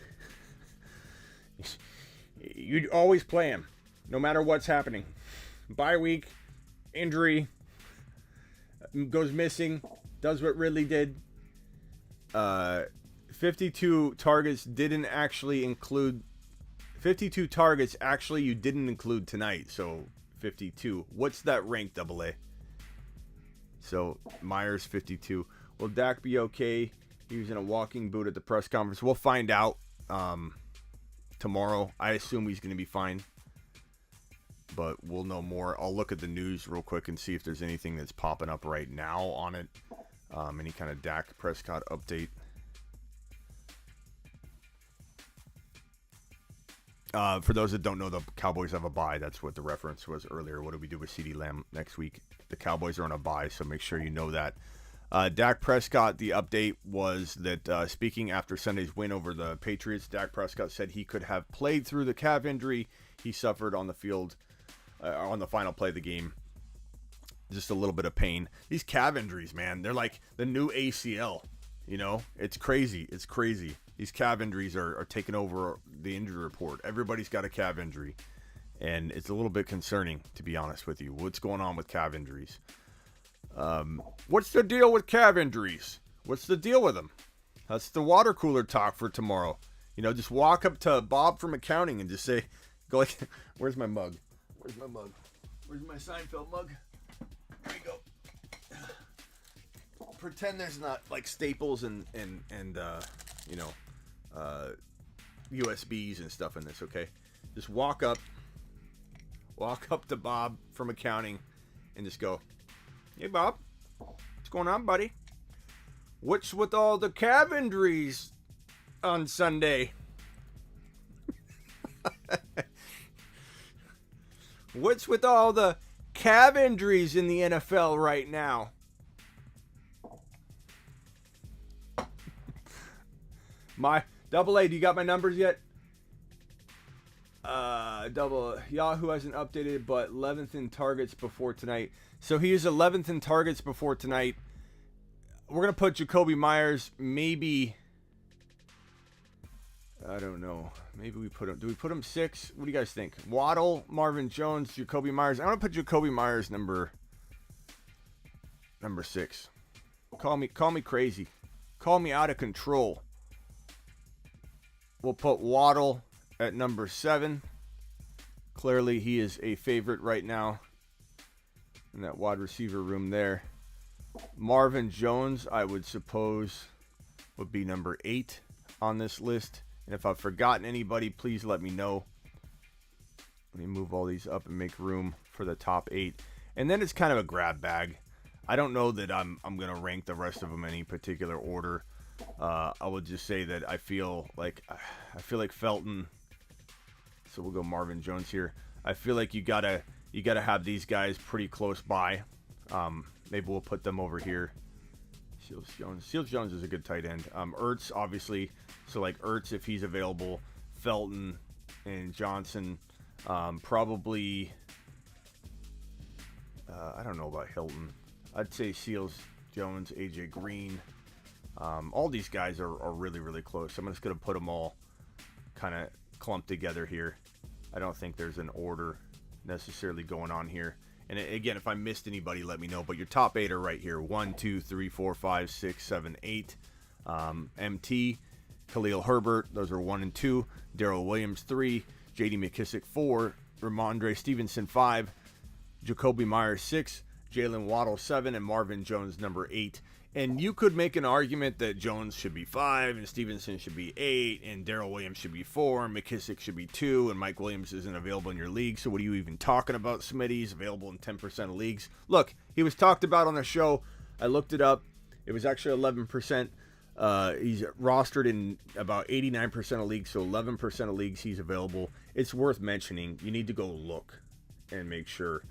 You always play him, no matter what's happening. Bye week, injury, goes missing, does what Ridley did. 52 targets didn't actually include... 52 targets, actually, you didn't include tonight, so 52. What's that rank, AA? So, Myers, 52. Will Dak be okay? He was in a walking boot at the press conference. We'll find out tomorrow. I assume he's going to be fine, but we'll know more. I'll look at the news real quick and see if there's anything that's popping up right now on it. Any kind of Dak Prescott update. For those that don't know, the Cowboys have a bye. That's what the reference was earlier. What do we do with CeeDee Lamb next week? The Cowboys are on a bye, so make sure you know that. Dak Prescott, the update was that speaking after Sunday's win over the Patriots, Dak Prescott said he could have played through the calf injury he suffered on the field on the final play of the game. Just a little bit of pain. These calf injuries, man, they're like the new ACL. You know, it's crazy. It's crazy. These calf injuries are taking over the injury report. Everybody's got a calf injury. And it's a little bit concerning, to be honest with you. What's going on with calf injuries? What's the deal with calf injuries? What's the deal with them? That's the water cooler talk for tomorrow. You know, just walk up to Bob from accounting and just say, go like, where's my mug? Where's my mug? Where's my Seinfeld mug? There you go. Pretend there's not like staples and USBs and stuff in this, okay? Just walk up to Bob from accounting and just go, hey Bob, what's going on, buddy? What's with all the calf injuries on Sunday? What's with all the calf injuries in the NFL right now? My double A, do you got my numbers yet? Yahoo hasn't updated, but 11th in targets before tonight. So he is 11th in targets before tonight. We're going to put Jacoby Myers, maybe, I don't know. Maybe we put him, do we put him 6? What do you guys think? Waddle, Marvin Jones, Jacoby Myers. I'm going to put Jacoby Myers number 6. Call me crazy. Call me out of control. We'll put Waddle at number 7. Clearly, he is a favorite right now in that wide receiver room there. Marvin Jones, I would suppose, would be number 8 on this list. And if I've forgotten anybody, please let me know. Let me move all these up and make room for the top 8. And then it's kind of a grab bag. I don't know that I'm going to rank the rest of them in any particular order. I would just say that I feel like Felton. So we'll go Marvin Jones here. I feel like you gotta have these guys pretty close by. Maybe we'll put them over here. Seals Jones is a good tight end. Ertz, obviously. So like Ertz, if he's available. Felton and Johnson. Probably. I don't know about Hilton. I'd say Seals Jones, AJ Green. All these guys are really, really close. I'm just going to put them all kind of clumped together here. I don't think there's an order necessarily going on here. And again, if I missed anybody, let me know. But your top 8 are right here. 1, 2, 3, 4, 5, 6, 7, 8. MT, Khalil Herbert. Those are 1 and 2. Darrell Williams, 3. J.D. McKissick, 4. Ramondre Stevenson, 5. Jacoby Myers, 6. Jalen Waddle, 7. And Marvin Jones, number 8. And you could make an argument that Jones should be 5 and Stevenson should be 8 and Darrell Williams should be 4 and McKissick should be 2 and Mike Williams isn't available in your league. So what are you even talking about, Smitty? He's available in 10% of leagues. Look, he was talked about on the show. I looked it up. It was actually 11%. He's rostered in about 89% of leagues, so 11% of leagues he's available. It's worth mentioning. You need to go look and make sure.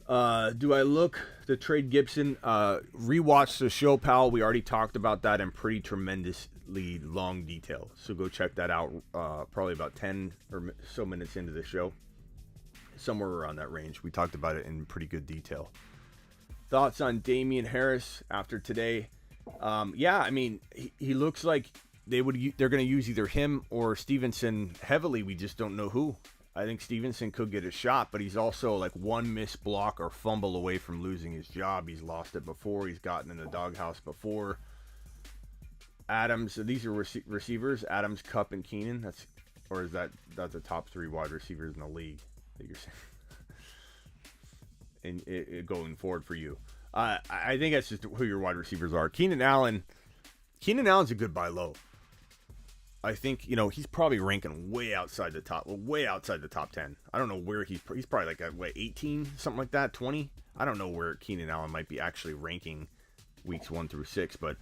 Do I look to trade Gibson? Rewatch the show, pal. We already talked about that in pretty tremendously long detail. So go check that out. Probably about 10 or so minutes into the show. Somewhere around that range. We talked about it in pretty good detail. Thoughts on Damian Harris after today? Yeah, I mean, he looks like they're going to use either him or Stevenson heavily. We just don't know who. I think Stevenson could get a shot, but he's also like one missed block or fumble away from losing his job. He's lost it before. He's gotten in the doghouse before. Adams, these are receivers. Adams, Kupp, and Keenan. That's the top 3 wide receivers in the league that you're saying. And going forward for you. I think that's just who your wide receivers are. Keenan Allen's a good buy low. I think, he's probably ranking way outside the top 10. I don't know where he's probably like at 18, something like that, 20. I don't know where Keenan Allen might be actually ranking weeks 1 through 6, but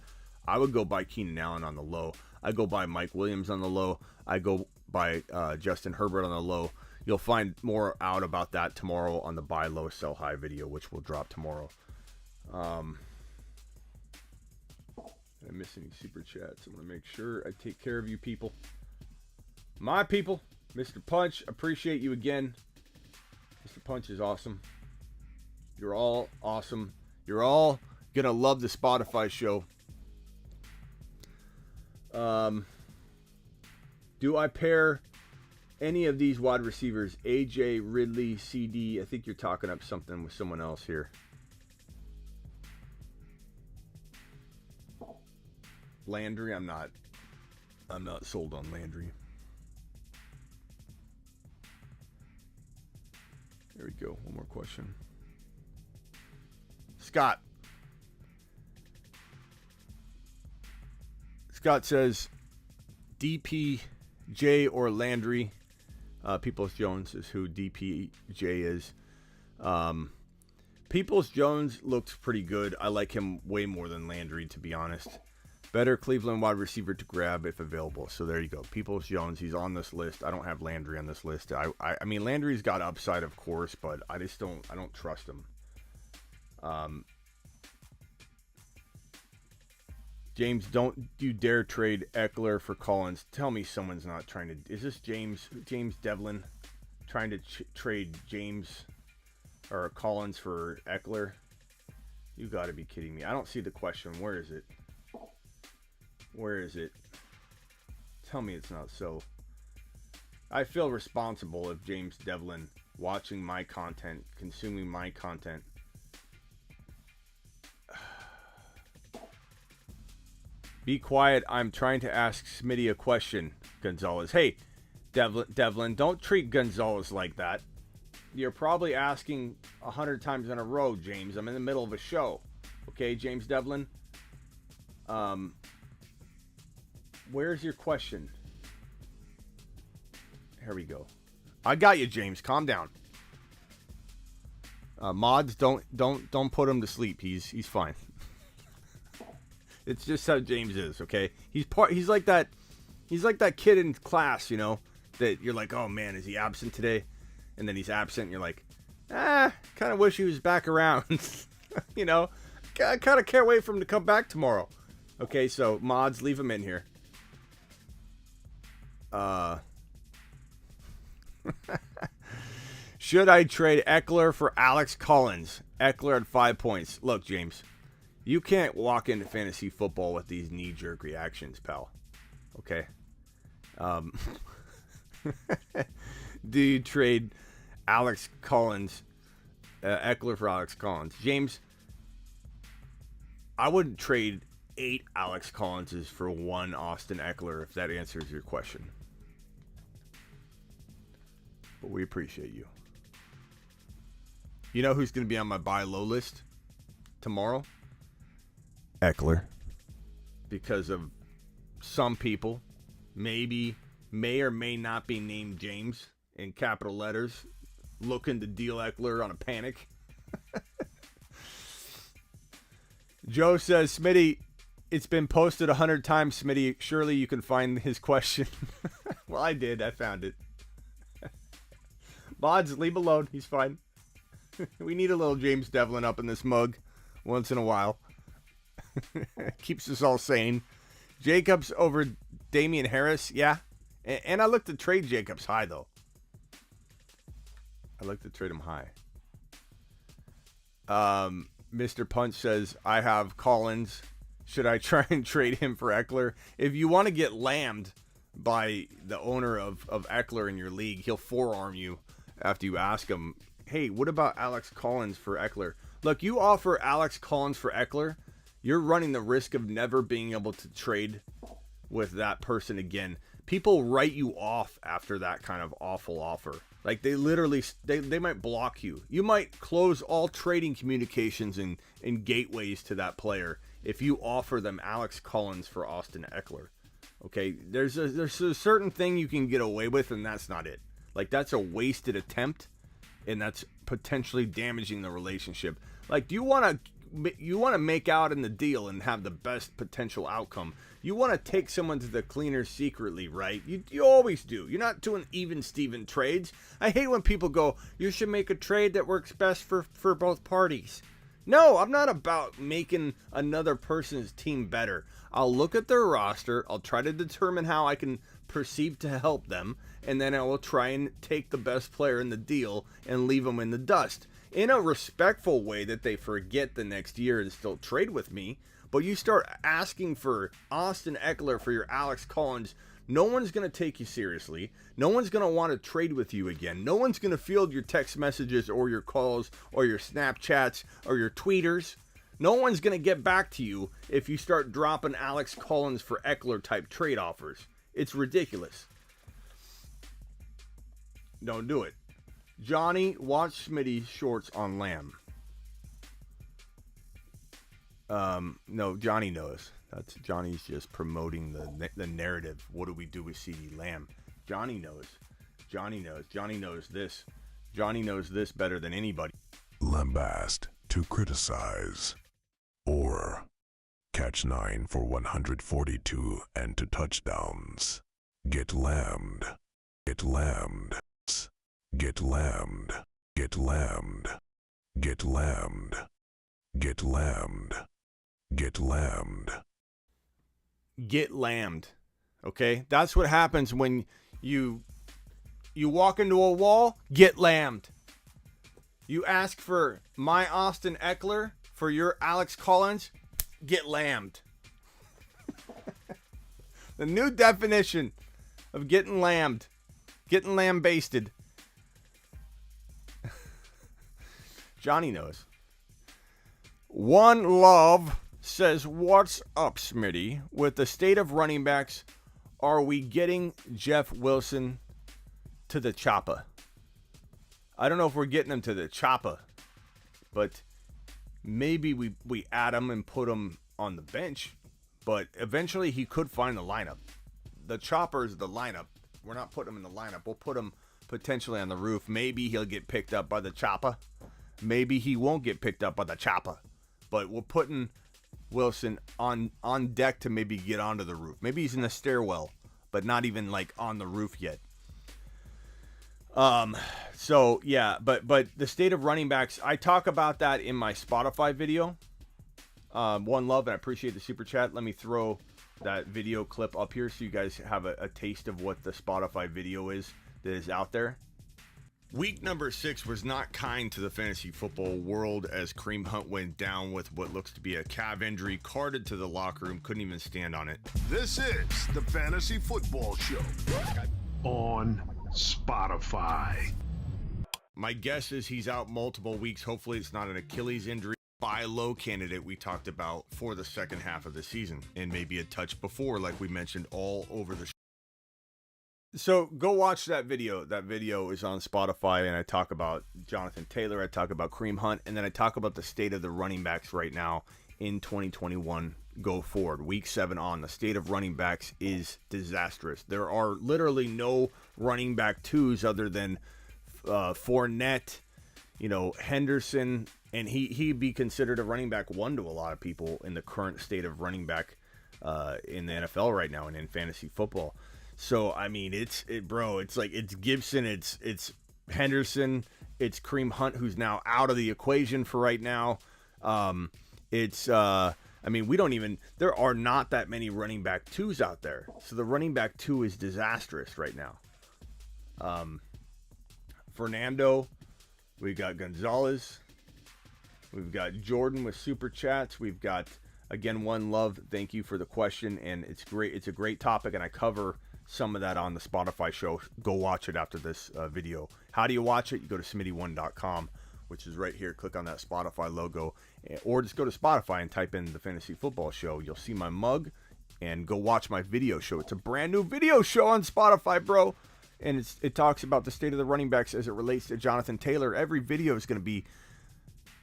I would go buy Keenan Allen on the low. I go buy Mike Williams on the low. I go by Justin Herbert on the low. You'll find more out about that tomorrow on the buy low, sell high video, which will drop tomorrow. Did I miss any super chats? I want to make sure I take care of you people. My people, Mr. Punch, appreciate you again. Mr. Punch is awesome. You're all awesome. You're all going to love the Spotify show. Do I pair any of these wide receivers? AJ, Ridley, CD. I think you're talking up something with someone else here. Landry, I'm not sold on Landry. There we go. One more question. Scott. Scott says DPJ or Landry. Peoples-Jones is who DPJ is. Peoples-Jones looks pretty good. I like him way more than Landry, to be honest. Better Cleveland wide receiver to grab if available. So there you go. Peoples-Jones, he's on this list. I don't have Landry on this list. I mean, Landry's got upside, of course, but I don't trust him. James, don't you dare trade Eckler for Collins. Tell me someone's not trying to... Is this James Devlin trying to trade James or Collins for Eckler? You got to be kidding me. I don't see the question. Where is it? Where is it? Tell me it's not so. I feel responsible if James Devlin watching my content, consuming my content. Be quiet. I'm trying to ask Smitty a question, Gonzalez. Hey, Devlin, don't treat Gonzalez like that. You're probably asking 100 times in a row, James. I'm in the middle of a show. Okay, James Devlin? Where's your question? Here we go. I got you, James. Calm down. Mods, don't put him to sleep. He's fine. It's just how James is, okay? He's like that kid in class, you know, that you're like, oh man, is he absent today? And then he's absent, and you're like, kind of wish he was back around. You know, I kind of can't wait for him to come back tomorrow. Okay, so mods, leave him in here. Should I trade Eckler for Alex Collins? Eckler at 5 points. Look, James, you can't walk into fantasy football with these knee-jerk reactions, pal. Okay? Do you trade Alex Collins, Eckler for Alex Collins? James, I wouldn't trade 8 Alex Collinses for 1 Austin Eckler, if that answers your question. But we appreciate you. You know who's going to be on my buy low list tomorrow? Eckler. Because of some people, may or may not be named James in capital letters, looking to deal Eckler on a panic. Joe says, Smitty, it's been posted 100 times, Smitty. Surely you can find his question. Well, I did. I found it. Mods, leave alone. He's fine. We need a little James Devlin up in this mug once in a while. Keeps us all sane. Jacobs over Damian Harris. Yeah. And I look to trade Jacobs high, though. I like to trade him high. Mr. Punch says, I have Collins. Should I try and trade him for Eckler? If you want to get lammed by the owner of Eckler in your league, he'll forearm you after you ask him, hey, what about Alex Collins for Eckler? Look, you offer Alex Collins for Eckler, you're running the risk of never being able to trade with that person again. People write you off after that kind of awful offer. Like, they literally, they might block you. You might close all trading communications and gateways to that player if you offer them Alex Collins for Austin Eckler. Okay, there's a certain thing you can get away with, and that's not it. Like, that's a wasted attempt, and that's potentially damaging the relationship. Like, do you want to make out in the deal and have the best potential outcome? You want to take someone to the cleaner secretly, right? You always do. You're not doing even Steven trades. I hate when people go, you should make a trade that works best for both parties. No, I'm not about making another person's team better. I'll look at their roster. I'll try to determine how I can perceive to help them. And then I will try and take the best player in the deal and leave them in the dust. In a respectful way that they forget the next year and still trade with me. But you start asking for Austin Eckler for your Alex Collins, no one's going to take you seriously. No one's going to want to trade with you again. No one's going to field your text messages or your calls or your Snapchats or your tweeters. No one's going to get back to you if you start dropping Alex Collins for Eckler type trade offers. It's ridiculous. Don't do it. Johnny, watch Smitty's shorts on Lamb. No, Johnny knows. Johnny's just promoting the narrative. What do we do with CeeDee Lamb? Johnny knows. Johnny knows this. Johnny knows this better than anybody. Lambast to criticize or catch 9 for 142 and 2 touchdowns. Get lammed. Get lammed. Get lammed. Get lammed. Get lammed. Get lammed. Get lammed. Get lammed. Okay? That's what happens when you walk into a wall, get lammed. You ask for my Austin Eckler for your Alex Collins, get lammed. The new definition of getting lammed. Getting lamb-basted. Johnny knows. One Love says, what's up, Smitty? With the state of running backs, are we getting Jeff Wilson to the chopper? I don't know if we're getting him to the chopper, but maybe we add him and put him on the bench. But eventually he could find the lineup. The chopper is the lineup. We're not putting him in the lineup. We'll put him potentially on the roof. Maybe he'll get picked up by the chopper. Maybe he won't get picked up by the chopper. But we're putting Wilson on deck to maybe get onto the roof. Maybe he's in the stairwell, but not even like on the roof yet. So yeah, but the state of running backs, I talk about that in my Spotify video. One Love, and I appreciate the super chat. Let me throw that video clip up here so you guys have a taste of what the Spotify video is that is out there. Week number 6 was not kind to the fantasy football world as Kareem Hunt went down with what looks to be a calf injury, carted to the locker room, couldn't even stand on it. This is the Fantasy Football Show on Spotify. My guess is he's out multiple weeks. Hopefully it's not an Achilles injury. Buy low candidate we talked about for the second half of the season, and maybe a touch before, like we mentioned all over the show. So go watch that video. That video is on Spotify, and I talk about Jonathan Taylor, I talk about Kareem Hunt, and then I talk about the state of the running backs right now in 2021 go forward. Week 7 on, the state of running backs is disastrous. There are literally no running back 2s other than Fournette, Henderson, and he'd be considered a running back 1 to a lot of people in the current state of running back in the NFL right now and in fantasy football. So I mean, it's like it's Gibson, it's Henderson, it's Kareem Hunt, who's now out of the equation for right now. There are not that many running back 2s out there. So the running back 2 is disastrous right now. Fernando, we've got Gonzalez, we've got Jordan with super chats, we've got, again, One Love, thank you for the question, and it's great. It's a great topic, and I cover some of that on the Spotify show. Go watch it after this video. How do you watch it? You go to smitty1.com, which is right here. Click on that Spotify logo, or just go to Spotify and type in the Fantasy Football Show. You'll see my mug, and go watch my video show. It's a brand new video show on Spotify, bro, and it talks about the state of the running backs as it relates to Jonathan Taylor. Every video is going to be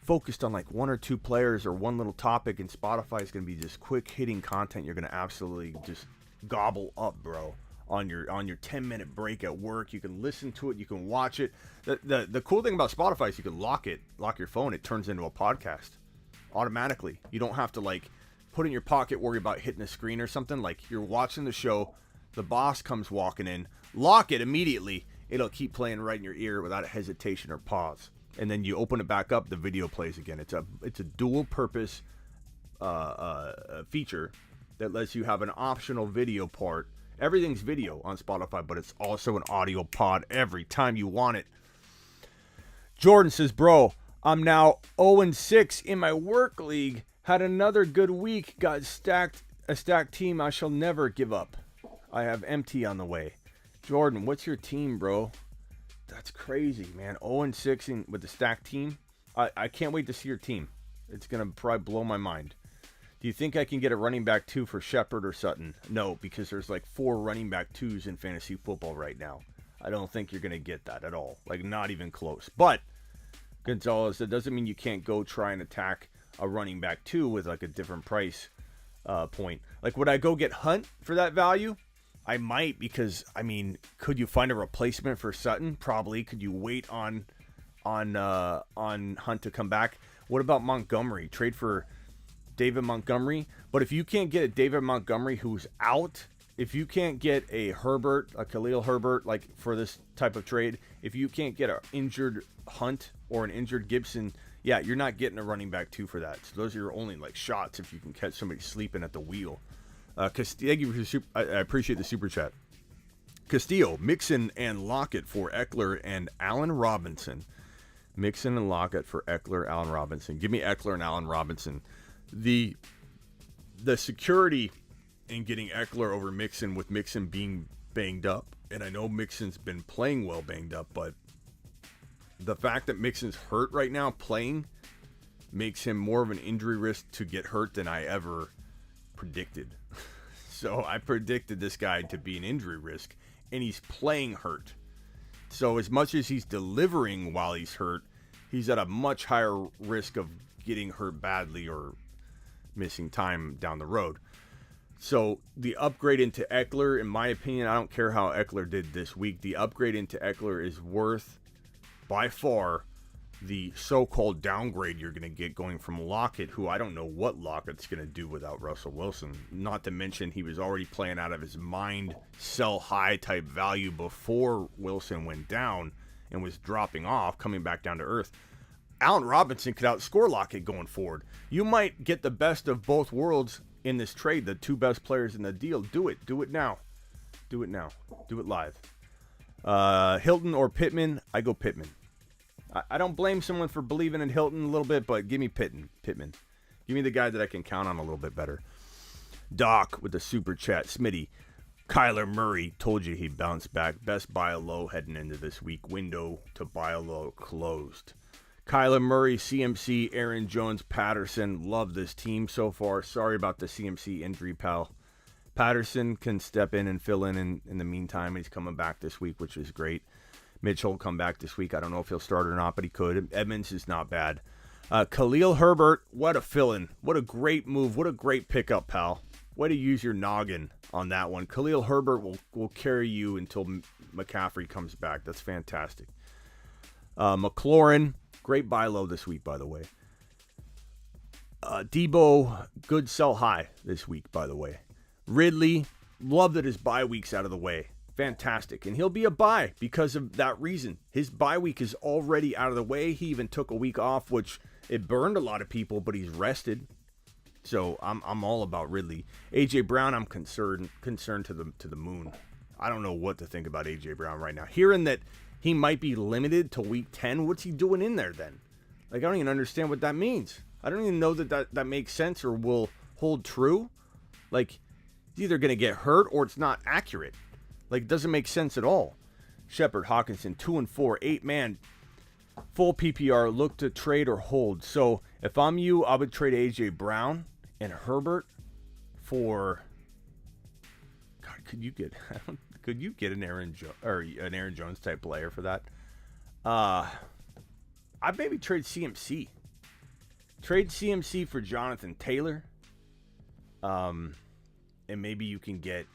focused on like 1 or 2 players or one little topic, and Spotify is going to be just quick hitting content you're going to absolutely just gobble up, bro. On your 10-minute break at work, you can listen to it, you can watch it. The cool thing about Spotify is you can lock your phone. It turns into a podcast automatically. You don't have to like put it in your pocket, worry about hitting a screen or something. Like you're watching the show, the boss comes walking in, lock it immediately. It'll keep playing right in your ear without a hesitation or pause. And then you open it back up, the video plays again. It's a dual purpose feature that lets you have an optional video part. Everything's video on Spotify, but it's also an audio pod every time you want it. Jordan says, bro, I'm now 0-6 in my work league. Had another good week. Got a stacked team. I shall never give up. I have MT on the way. Jordan, what's your team, bro? That's crazy, man. 0-6 with the stacked team. I can't wait to see your team. It's going to probably blow my mind. Do you think I can get a running back 2 for Shepard or Sutton? No, because there's like 4 running back 2s in fantasy football right now. I don't think you're going to get that at all. Like, not even close. But, Gonzalez, that doesn't mean you can't go try and attack a running back 2 with like a different price point. Like, would I go get Hunt for that value? I might, because, I mean, could you find a replacement for Sutton? Probably. Could you wait on Hunt to come back? What about Montgomery? Trade for David Montgomery. But if you can't get a David Montgomery who's out, if you can't get a Herbert, a Khalil Herbert, like for this type of trade, if you can't get an injured Hunt or an injured Gibson, yeah, you're not getting a running back 2 for that. So those are your only like shots if you can catch somebody sleeping at the wheel. Thank you for I appreciate the super chat. Castillo, Mixon, and Lockett for Eckler and Allen Robinson. Mixon and Lockett for Eckler, Allen Robinson. Give me Eckler and Allen Robinson. The security in getting Eckler over Mixon, with Mixon being banged up, and I know Mixon's been playing well banged up, but the fact that Mixon's hurt right now playing makes him more of an injury risk to get hurt than I ever predicted. So I predicted this guy to be an injury risk, and he's playing hurt. So as much as he's delivering while he's hurt, he's at a much higher risk of getting hurt badly or missing time down the road. So the upgrade into Eckler, in my opinion, I don't care how Eckler did this week, the upgrade into Eckler is worth by far the so-called downgrade you're going to get going from Lockett, who I don't know what Lockett's going to do without Russell Wilson. Not to mention he was already playing out of his mind, sell high type value before Wilson went down and was dropping off, coming back down to earth. Allen Robinson could outscore Lockett going forward. You might get the best of both worlds in this trade, the 2 best players in the deal. Do it. Do it now. Do it now. Do it live. Hilton or Pittman? I go Pittman. I don't blame someone for believing in Hilton a little bit, but give me Pittman. Give me the guy that I can count on a little bit better. Doc with the super chat. Smitty. Kyler Murray, told you he'd bounce back. Best buy a low heading into this week. Window to buy a low closed. Kyler Murray, CMC, Aaron Jones, Patterson. Love this team so far. Sorry about the CMC injury, pal. Patterson can step in and fill in the meantime. He's coming back this week, which is great. Mitchell will come back this week. I don't know if he'll start or not, but he could. Edmonds is not bad. Khalil Herbert, what a fill-in. What a great move. What a great pickup, pal. Way to use your noggin on that one. Khalil Herbert will carry you until McCaffrey comes back. That's fantastic. McLaurin, great buy low this week, by the way. Debo, good sell high this week, by the way. Ridley, love that his bye week's out of the way. Fantastic. And he'll be a buy because of that reason. His bye week is already out of the way. He even took a week off, which it burned a lot of people, but he's rested. So I'm all about Ridley. AJ Brown, I'm concerned to the moon. I don't know what to think about AJ Brown right now. Hearing that he might be limited to week 10, what's he doing in there then? Like, I don't even understand what that means. I don't even know that makes sense or will hold true. Like, he's either going to get hurt or it's not accurate. Like, it doesn't make sense at all. Shepard, Hawkinson, 2-4, 8-man, full PPR, look to trade or hold. So, if I'm you, I would trade AJ Brown and Herbert for. God, could you get an Aaron Jones type player for that? I'd maybe trade CMC. Trade CMC for Jonathan Taylor. And maybe you can get.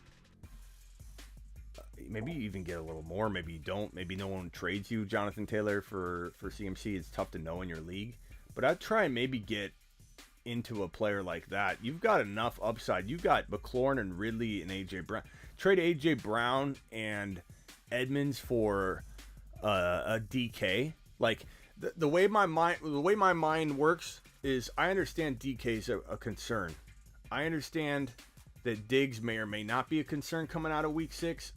Maybe you even get a little more. Maybe you don't. Maybe no one trades you Jonathan Taylor for CMC. It's tough to know in your league. But I'd try and maybe get into a player like that, you've got enough upside. You've got McLaurin and Ridley and A.J. Brown. Trade A.J. Brown and Edmonds for a DK. Like, the way my mind works is I understand DK's a concern. I understand that Diggs may or may not be a concern coming out of week 6.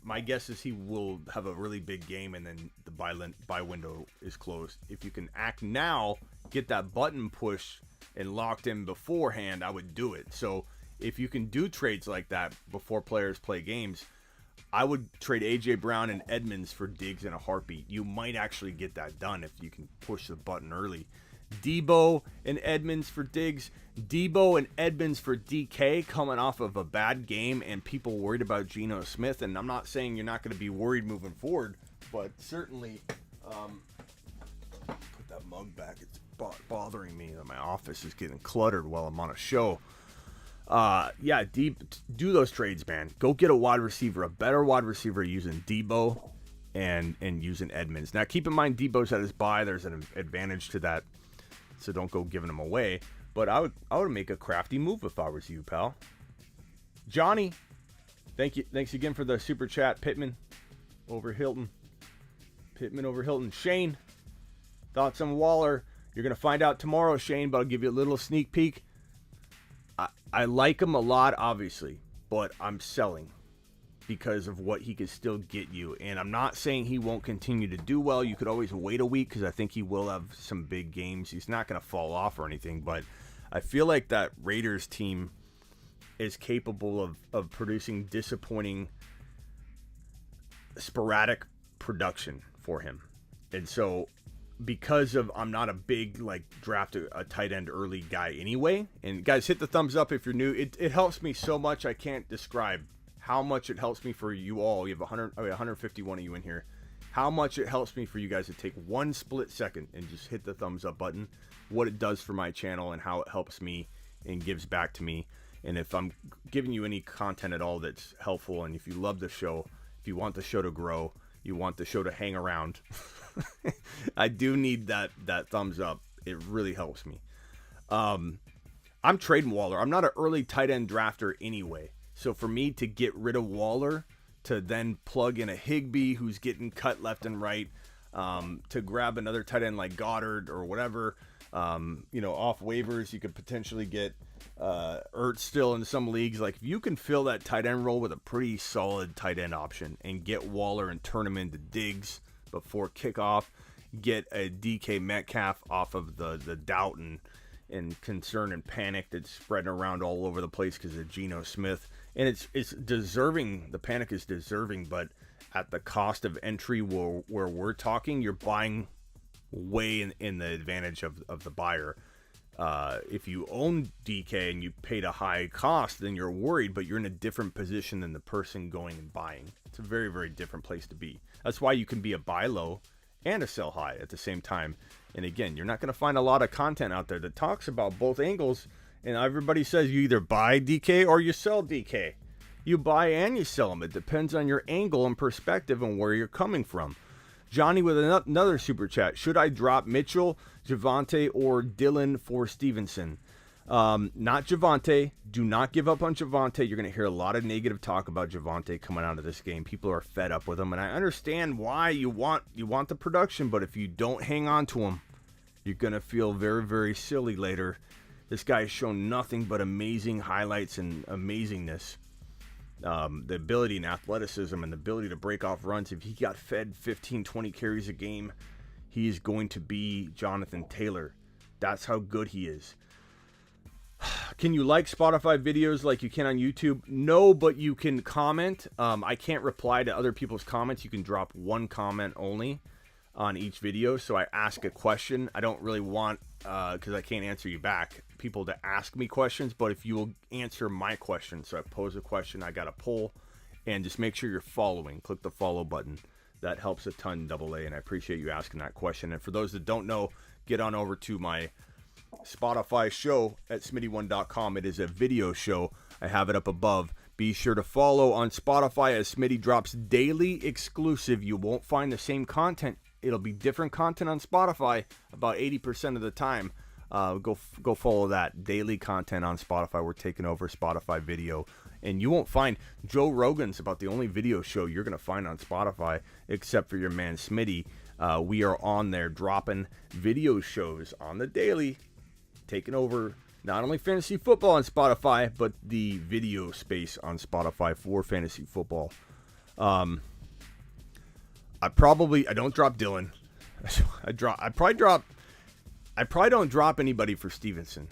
My guess is he will have a really big game, and then the buy window is closed. If you can act now, get that button push and locked in beforehand, I would do it. So if you can do trades like that before players play games, I would trade A.J. Brown and Edmonds for Diggs in a heartbeat. You might actually get that done if you can push the button early. Debo and Edmonds for Diggs. Debo and Edmonds for DK coming off of a bad game and people worried about Geno Smith. And I'm not saying you're not going to be worried moving forward, but certainly put that mug back. It's bothering me that my office is getting cluttered while I'm on a show. Do those trades, man. Go get a wide receiver, a better wide receiver using Debo and using Edmonds. Now, keep in mind, Debo's at his bye. There's an advantage to that, so don't go giving him away. But I would make a crafty move if I was you, pal. Johnny, thanks again for the super chat. Pittman over Hilton. Shane, thoughts on Waller? You're gonna find out tomorrow, Shane, but I'll give you a little sneak peek. I like him a lot, obviously, but I'm selling because of what he could still get you. And I'm not saying he won't continue to do well. You could always wait a week because I think he will have some big games. He's not going to fall off or anything, but I feel like that Raiders team is capable of producing disappointing, sporadic production for him. And so because of I'm not a big draft a tight end early guy anyway. And guys, hit the thumbs up if you're new. It helps me so much. I can't describe how much it helps me for you all. You have 151 of you in here. How much it helps me for you guys to take one split second and just hit the thumbs up button. What it does for my channel and how it helps me and gives back to me. And if I'm giving you any content at all that's helpful, and if you love the show, if you want the show to grow, you want the show to hang around, I do need that thumbs up. It really helps me. I'm trading Waller. I'm not an early tight end drafter anyway. So for me to get rid of Waller, to then plug in a Higbee who's getting cut left and right, to grab another tight end like Goddard or whatever, off waivers, you could potentially get Ertz still in some leagues. Like, if you can fill that tight end role with a pretty solid tight end option and get Waller and turn him into Diggs before kickoff, get a DK Metcalf off of the doubt and concern and panic that's spreading around all over the place because of Geno Smith. And it's deserving. The panic is deserving, but at the cost of entry where we're talking, you're buying way in the advantage of the buyer. If you own DK and you paid a high cost, then you're worried, but you're in a different position than the person going and buying. It's a very, very different place to be. That's why you can be a buy low and a sell high at the same time. And again, you're not going to find a lot of content out there that talks about both angles. And everybody says you either buy DK or you sell DK. You buy and you sell them. It depends on your angle and perspective and where you're coming from. Johnny with another super chat. Should I drop Mitchell, Javonte, or Dylan for Stevenson? Not Javonte. Do not give up on Javonte. You're going to hear a lot of negative talk about Javonte coming out of this game. People are fed up with him, and I understand why you want the production, but if you don't hang on to him, you're going to feel very, very silly later. This guy has shown nothing but amazing highlights and amazingness. The ability and athleticism and the ability to break off runs. If he got fed 15, 20 carries a game, he is going to be Jonathan Taylor. That's how good he is. Can you like Spotify videos like you can on YouTube? No, but you can comment. I can't reply to other people's comments. You can drop one comment only on each video. So I ask a question. I don't really want, because I can't answer you back, people to ask me questions. But if you will answer my question, so I pose a question, I got a poll, and just make sure you're following. Click the follow button. That helps a ton, AA, and I appreciate you asking that question. And for those that don't know, get on over to my Spotify show at smitty1.com. It is a video show. I have it up above. Be sure to follow on Spotify as Smitty drops daily exclusive. You won't find the same content. It'll be different content on Spotify about 80% of the time. Go follow that. Daily content on Spotify. We're taking over Spotify video. And you won't find Joe Rogan's about the only video show you're going to find on Spotify, except for your man Smitty. We are on there dropping video shows on the daily, taking over not only fantasy football on Spotify, but the video space on Spotify for fantasy football. I don't drop Dylan. I probably don't drop anybody for Stevenson.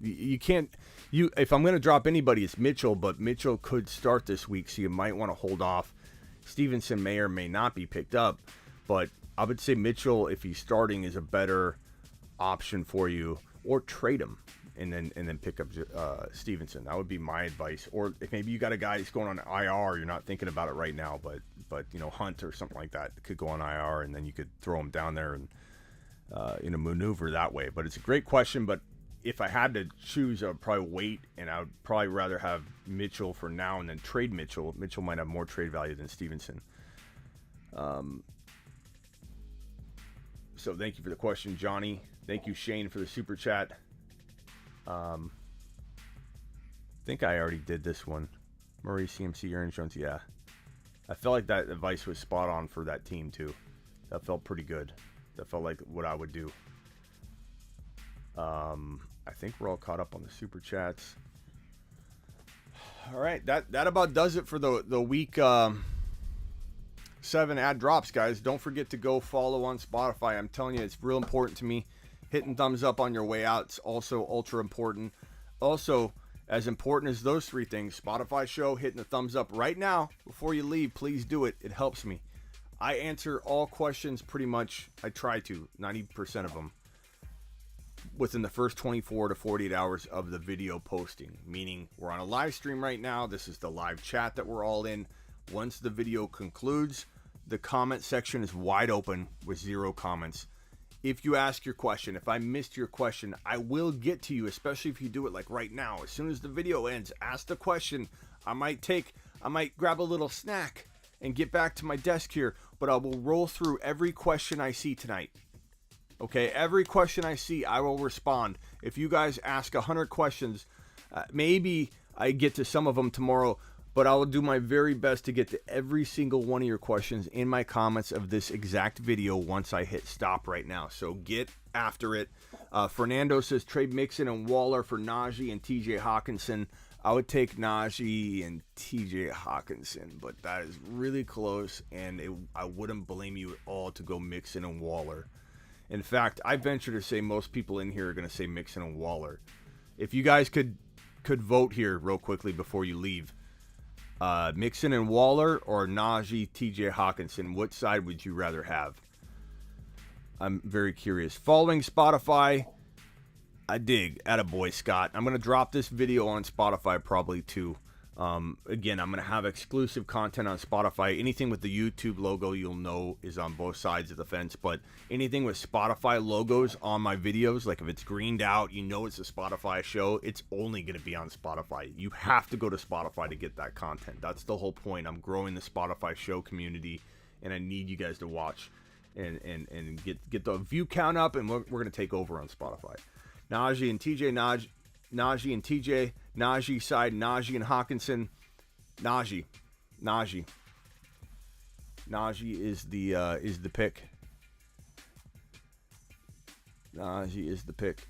You can't. If I'm going to drop anybody, it's Mitchell, but Mitchell could start this week, so you might want to hold off. Stevenson may or may not be picked up, but I would say Mitchell, if he's starting, is a better option for you, or trade him and then pick up Stevenson. That would be my advice. Or if maybe you got a guy who's going on IR, you're not thinking about it right now, but Hunt or something like that could go on IR, and then you could throw him down there and maneuver that way. But it's a great question, but if I had to choose, I would probably wait, and I would probably rather have Mitchell for now and then trade Mitchell. Mitchell might have more trade value than Stevenson. So thank you for the question, Johnny. Thank you, Shane, for the super chat. I think I already did this one. Murray, CMC, Aaron Jones, yeah. I felt like that advice was spot on for that team, too. That felt pretty good. That felt like what I would do. I think we're all caught up on the super chats. All right, that about does it for the week 7 ad drops, guys. Don't forget to go follow on Spotify. I'm telling you, it's real important to me. Hitting thumbs up on your way out. It's also ultra important. Also, as important as those 3 things, Spotify show, hitting the thumbs up right now before you leave. Please do it. It helps me. I answer all questions pretty much. I try to, 90% of them, within the first 24 to 48 hours of the video posting. Meaning, we're on a live stream right now. This is the live chat that we're all in. Once the video concludes, the comment section is wide open with 0 comments. If you ask your question, if I missed your question, I will get to you, especially if you do it like right now. As soon as the video ends, ask the question. I might grab a little snack and get back to my desk here, but I will roll through every question I see tonight. Okay, every question I see, I will respond. If you guys ask 100 questions, maybe I get to some of them tomorrow, but I will do my very best to get to every single one of your questions in my comments of this exact video once I hit stop right now. So get after it. Fernando says trade Mixon and Waller for Najee and TJ Hawkinson. I would take Najee and TJ Hawkinson, but that is really close, and I wouldn't blame you at all to go Mixon and Waller. In fact, I venture to say most people in here are going to say Mixon and Waller. If you guys could vote here real quickly before you leave, Mixon and Waller or Najee, TJ Hawkinson, what side would you rather have? I'm very curious. Following Spotify, I dig. Attaboy, Scott. I'm going to drop this video on Spotify probably too. Again, I'm going to have exclusive content on Spotify. Anything with the YouTube logo, you'll know, is on both sides of the fence. But anything with Spotify logos on my videos, like if it's greened out, you know it's a Spotify show, it's only going to be on Spotify. You have to go to Spotify to get that content. That's the whole point. I'm growing the Spotify show community, and I need you guys to watch and get the view count up, and we're going to take over on Spotify. Najee and TJ, Najee and TJ, Najee side, Najee and Hawkinson. Najee is the pick. Najee is the pick.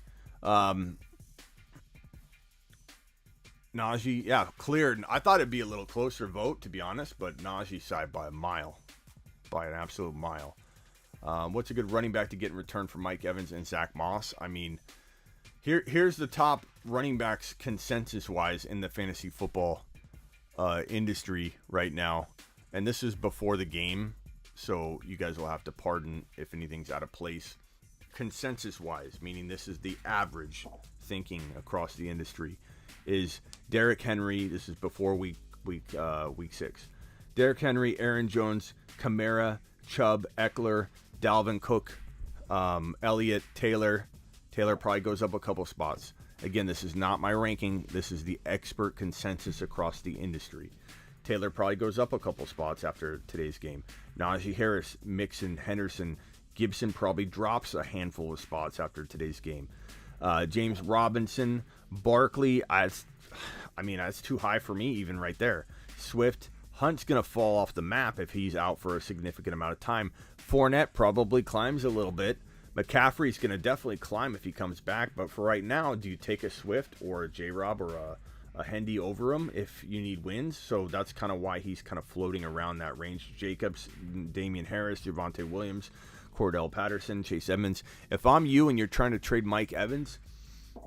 Najee, yeah, cleared. I thought it'd be a little closer vote, to be honest, but Najee side by a mile, by an absolute mile. What's a good running back to get in return for Mike Evans and Zach Moss? I mean, here's the top running backs consensus-wise in the fantasy football industry right now. And this is before the game, so you guys will have to pardon if anything's out of place. Consensus-wise, meaning this is the average thinking across the industry, is Derrick Henry. This is before week 6. Derrick Henry, Aaron Jones, Kamara, Chubb, Eckler, Dalvin Cook, Elliott, Taylor. Taylor probably goes up a couple spots. Again, this is not my ranking. This is the expert consensus across the industry. Taylor probably goes up a couple spots after today's game. Najee Harris, Mixon, Henderson, Gibson probably drops a handful of spots after today's game. James Robinson, Barkley, that's too high for me even right there. Swift, Hunt's going to fall off the map if he's out for a significant amount of time. Fournette probably climbs a little bit. McCaffrey's going to definitely climb if he comes back. But for right now, do you take a Swift or a J-Rob or a Hendy over him if you need wins? So that's kind of why he's kind of floating around that range. Jacobs, Damian Harris, Javonte Williams, Cordell Patterson, Chase Edmonds. If I'm you and you're trying to trade Mike Evans,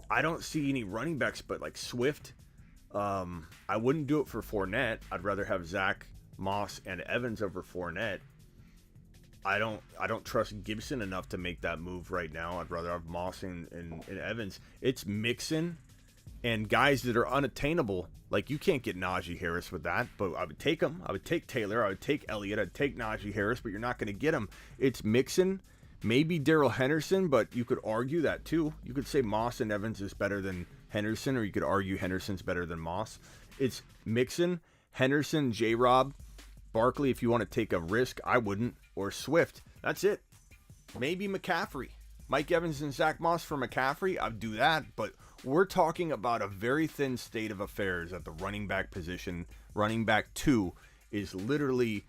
I don't see any running backs but like Swift. I wouldn't do it for Fournette. I'd rather have Zach, Moss, and Evans over Fournette. I don't trust Gibson enough to make that move right now. I'd rather have Moss and Evans. It's Mixon and guys that are unattainable. Like, you can't get Najee Harris with that, but I would take him. I would take Taylor. I would take Elliott. I'd take Najee Harris, but you're not going to get him. It's Mixon, maybe Darrell Henderson, but you could argue that too. You could say Moss and Evans is better than Henderson, or you could argue Henderson's better than Moss. It's Mixon, Henderson, J-Rob, Barkley. If you want to take a risk, I wouldn't. Or Swift. That's it. Maybe McCaffrey. Mike Evans and Zach Moss for McCaffrey, I'd do that, but we're talking about a very thin state of affairs at the running back position. Running back 2 is literally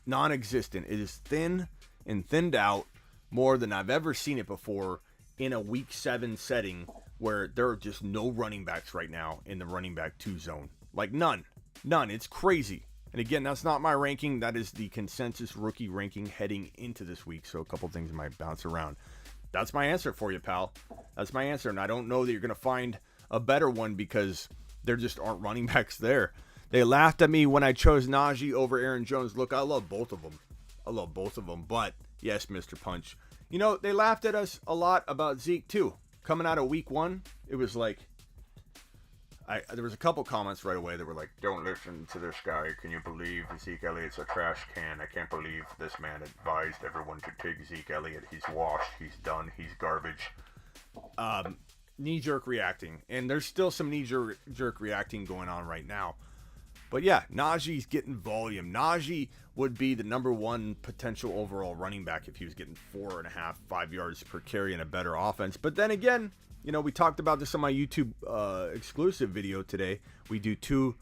non-existent. It is thin and thinned out more than I've ever seen it before in a week 7 setting where there are just no running backs right now in the running back 2 zone. Like none. It's crazy. And again, that's not my ranking. That is the consensus rookie ranking heading into this week. So a couple things might bounce around. That's my answer for you, pal. That's my answer. And I don't know that you're going to find a better one because there just aren't running backs there. They laughed at me when I chose Najee over Aaron Jones. Look, I love both of them. But yes, Mr. Punch. You know, they laughed at us a lot about Zeke too. Coming out of week 1, it was like, there was a couple comments right away that were like, don't listen to this guy. Can you believe Zeke Elliott's a trash can? I can't believe this man advised everyone to take Zeke Elliott. He's washed. He's done. He's garbage. Knee-jerk reacting. And there's still some knee-jerk reacting going on right now. But yeah, Najee's getting volume. Najee would be the number 1 potential overall running back if he was getting 4.5, 5 yards per carry in a better offense. But then again, you know, we talked about this on my YouTube exclusive video today. We do two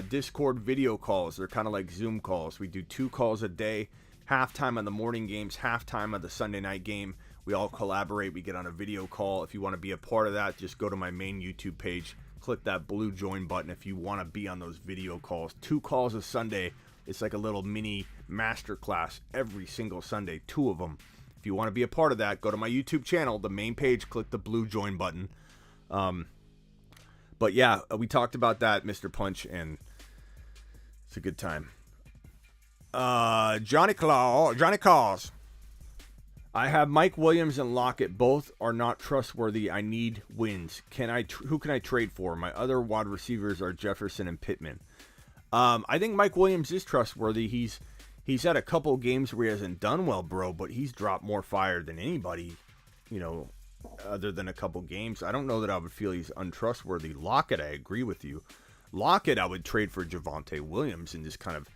Discord video calls. They're kind of like Zoom calls. We do 2 calls a day, halftime on the morning games, halftime on the Sunday night game. We all collaborate. We get on a video call. If you want to be a part of that, just go to my main YouTube page. Click that blue join button if you want to be on those video calls. 2 calls a Sunday. It's like a little mini masterclass every single Sunday. 2 of them. If you want to be a part of that, go to my YouTube channel, the main page, click the blue join button. But yeah, we talked about that, Mr. Punch, and it's a good time. Johnny Claus. I have Mike Williams and Lockett. Both are not trustworthy. I need wins. Who can I trade for? My other wide receivers are Jefferson and Pittman. I think Mike Williams is trustworthy. He's had a couple games where he hasn't done well, bro, but he's dropped more fire than anybody, you know, other than a couple games. I don't know that I would feel he's untrustworthy. Lockett, I agree with you. Lockett, I would trade for Javonte Williams and just kind of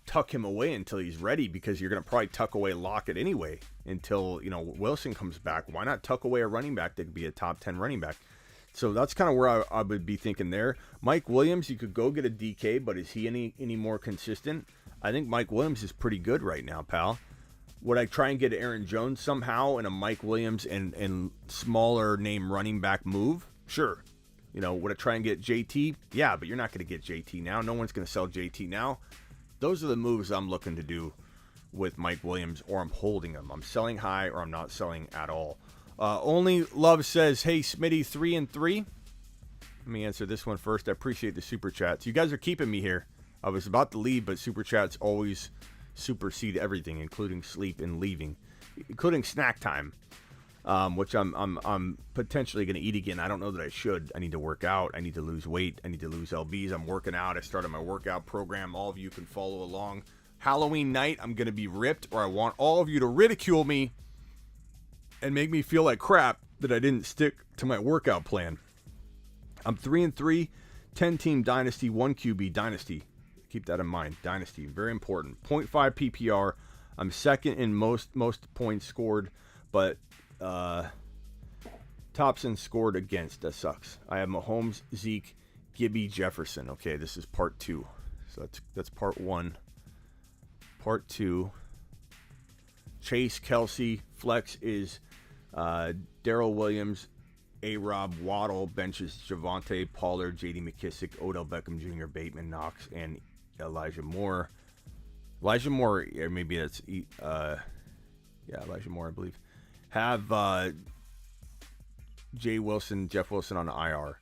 tuck him away until he's ready, because you're going to probably tuck away Lockett anyway until, you know, Wilson comes back. Why not tuck away a running back that could be a top 10 running back? So that's kind of where I would be thinking there. Mike Williams, you could go get a DK, but is he any more consistent? I think Mike Williams is pretty good right now, pal. Would I try and get Aaron Jones somehow in a Mike Williams and smaller name running back move? Sure. You know, would I try and get JT? Yeah, but you're not going to get JT now. No one's going to sell JT now. Those are the moves I'm looking to do with Mike Williams, or I'm holding him. I'm selling high, or I'm not selling at all. Only Love says, hey, Smitty, 3-3. Let me answer this one first. I appreciate the super chats. You guys are keeping me here. I was about to leave, but super chats always supersede everything, including sleep and leaving, including snack time, which I'm potentially going to eat again. I don't know that I should. I need to work out. I need to lose weight. I need to lose lbs. I'm working out. I started my workout program. All of you can follow along. Halloween night, I'm going to be ripped, or I want all of you to ridicule me and make me feel like crap that I didn't stick to my workout plan. I'm 3-3, 10-team dynasty, 1 QB dynasty. Keep that in mind. Dynasty, very important. 0.5 PPR. I'm second in most points scored, but Thompson scored against. That sucks. I have Mahomes, Zeke, Gibby, Jefferson. Okay, this is part 2. So that's part 1. Part 2. Chase, Kelsey. Flex is Darrell Williams, A-Rob, Waddle. Benches Javonte, Pollard, J.D. McKissick, Odell Beckham Jr., Bateman, Knox, and Elijah Moore. Elijah Moore, or maybe that's Elijah Moore, I believe. Have Jeff Wilson on the IR.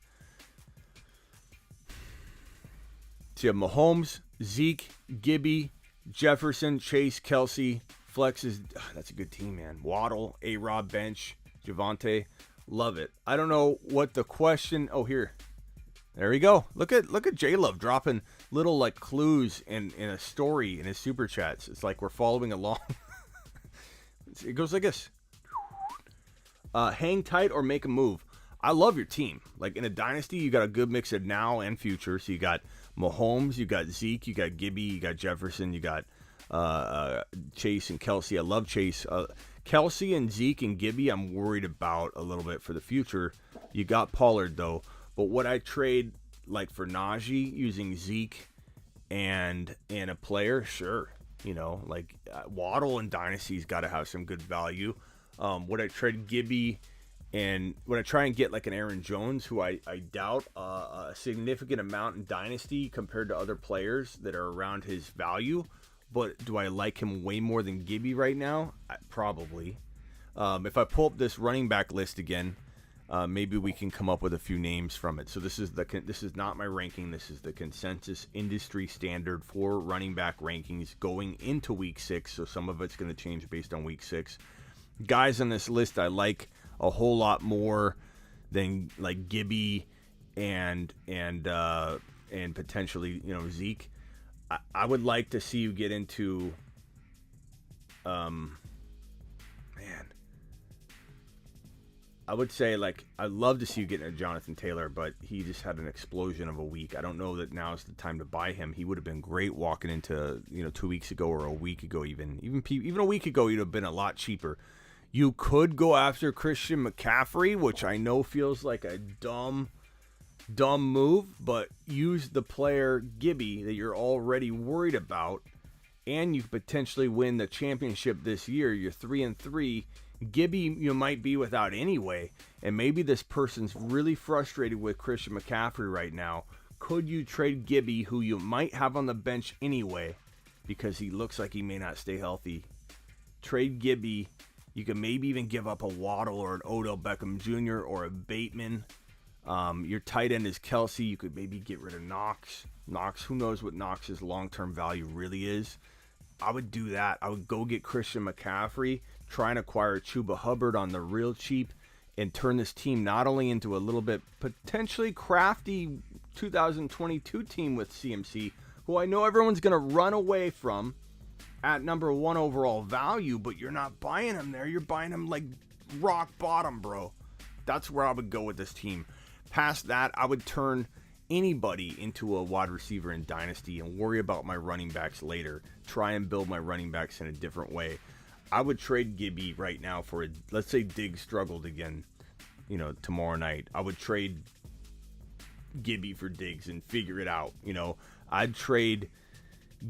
So you have Mahomes, Zeke, Gibby, Jefferson, Chase, Kelsey. Flex is, that's a good team, man. Waddle, A-Rob, bench, Javonte. Love it. I don't know what the question. Oh, here. There we go. Look at J-Love dropping little like clues in a story in his super chats. It's like we're following along. It goes like this. Hang tight or make a move. I love your team. Like in a dynasty, you got a good mix of now and future. So you got Mahomes, you got Zeke, you got Gibby, you got Jefferson, you got Chase and Kelsey. I love Chase. Kelsey and Zeke and Gibby, I'm worried about a little bit for the future. You got Pollard though. But would I trade like for Najee using Zeke and a player? Sure. You know, like Waddle and Dynasty's got to have some good value. Would I trade Gibby and would I try and get like an Aaron Jones, who I doubt a significant amount in Dynasty compared to other players that are around his value? But do I like him way more than Gibby right now? Probably. If I pull up this running back list again, maybe we can come up with a few names from it. So this is not my ranking. This is the consensus industry standard for running back rankings going into week 6. So some of it's going to change based on week 6. Guys on this list I like a whole lot more than like Gibby and potentially, you know, Zeke. I would like to see you get into I would say, like, I'd love to see you get into Jonathan Taylor, but he just had an explosion of a week. I don't know that now is the time to buy him. He would have been great walking into, 2 weeks ago or a week ago even a week ago, he'd have been a lot cheaper. You could go after Christian McCaffrey, which I know feels like a dumb move, but use the player Gibby that you're already worried about, and you could potentially win the championship this year. You're 3-3. Gibby you might be without anyway, and maybe this person's really frustrated with Christian McCaffrey right now. Could you trade Gibby, who you might have on the bench anyway, because he looks like he may not stay healthy? Trade Gibby. You can maybe even give up a Waddle or an Odell Beckham Jr. or a Bateman. Your tight end is Kelsey. You could maybe get rid of Knox. Who knows what Knox's long-term value really is? I would do that. I would go get Christian McCaffrey, try and acquire Chuba Hubbard on the real cheap, and turn this team not only into a little bit potentially crafty 2022 team with CMC, who I know everyone's going to run away from at number 1 overall value, but you're not buying him there. You're buying him like rock bottom, bro. That's where I would go with this team. Past that, I would turn anybody into a wide receiver in Dynasty and worry about my running backs later. Try and build my running backs in a different way. I would trade Gibby right now for, let's say Diggs struggled again, tomorrow night. I would trade Gibby for Diggs and figure it out. I'd trade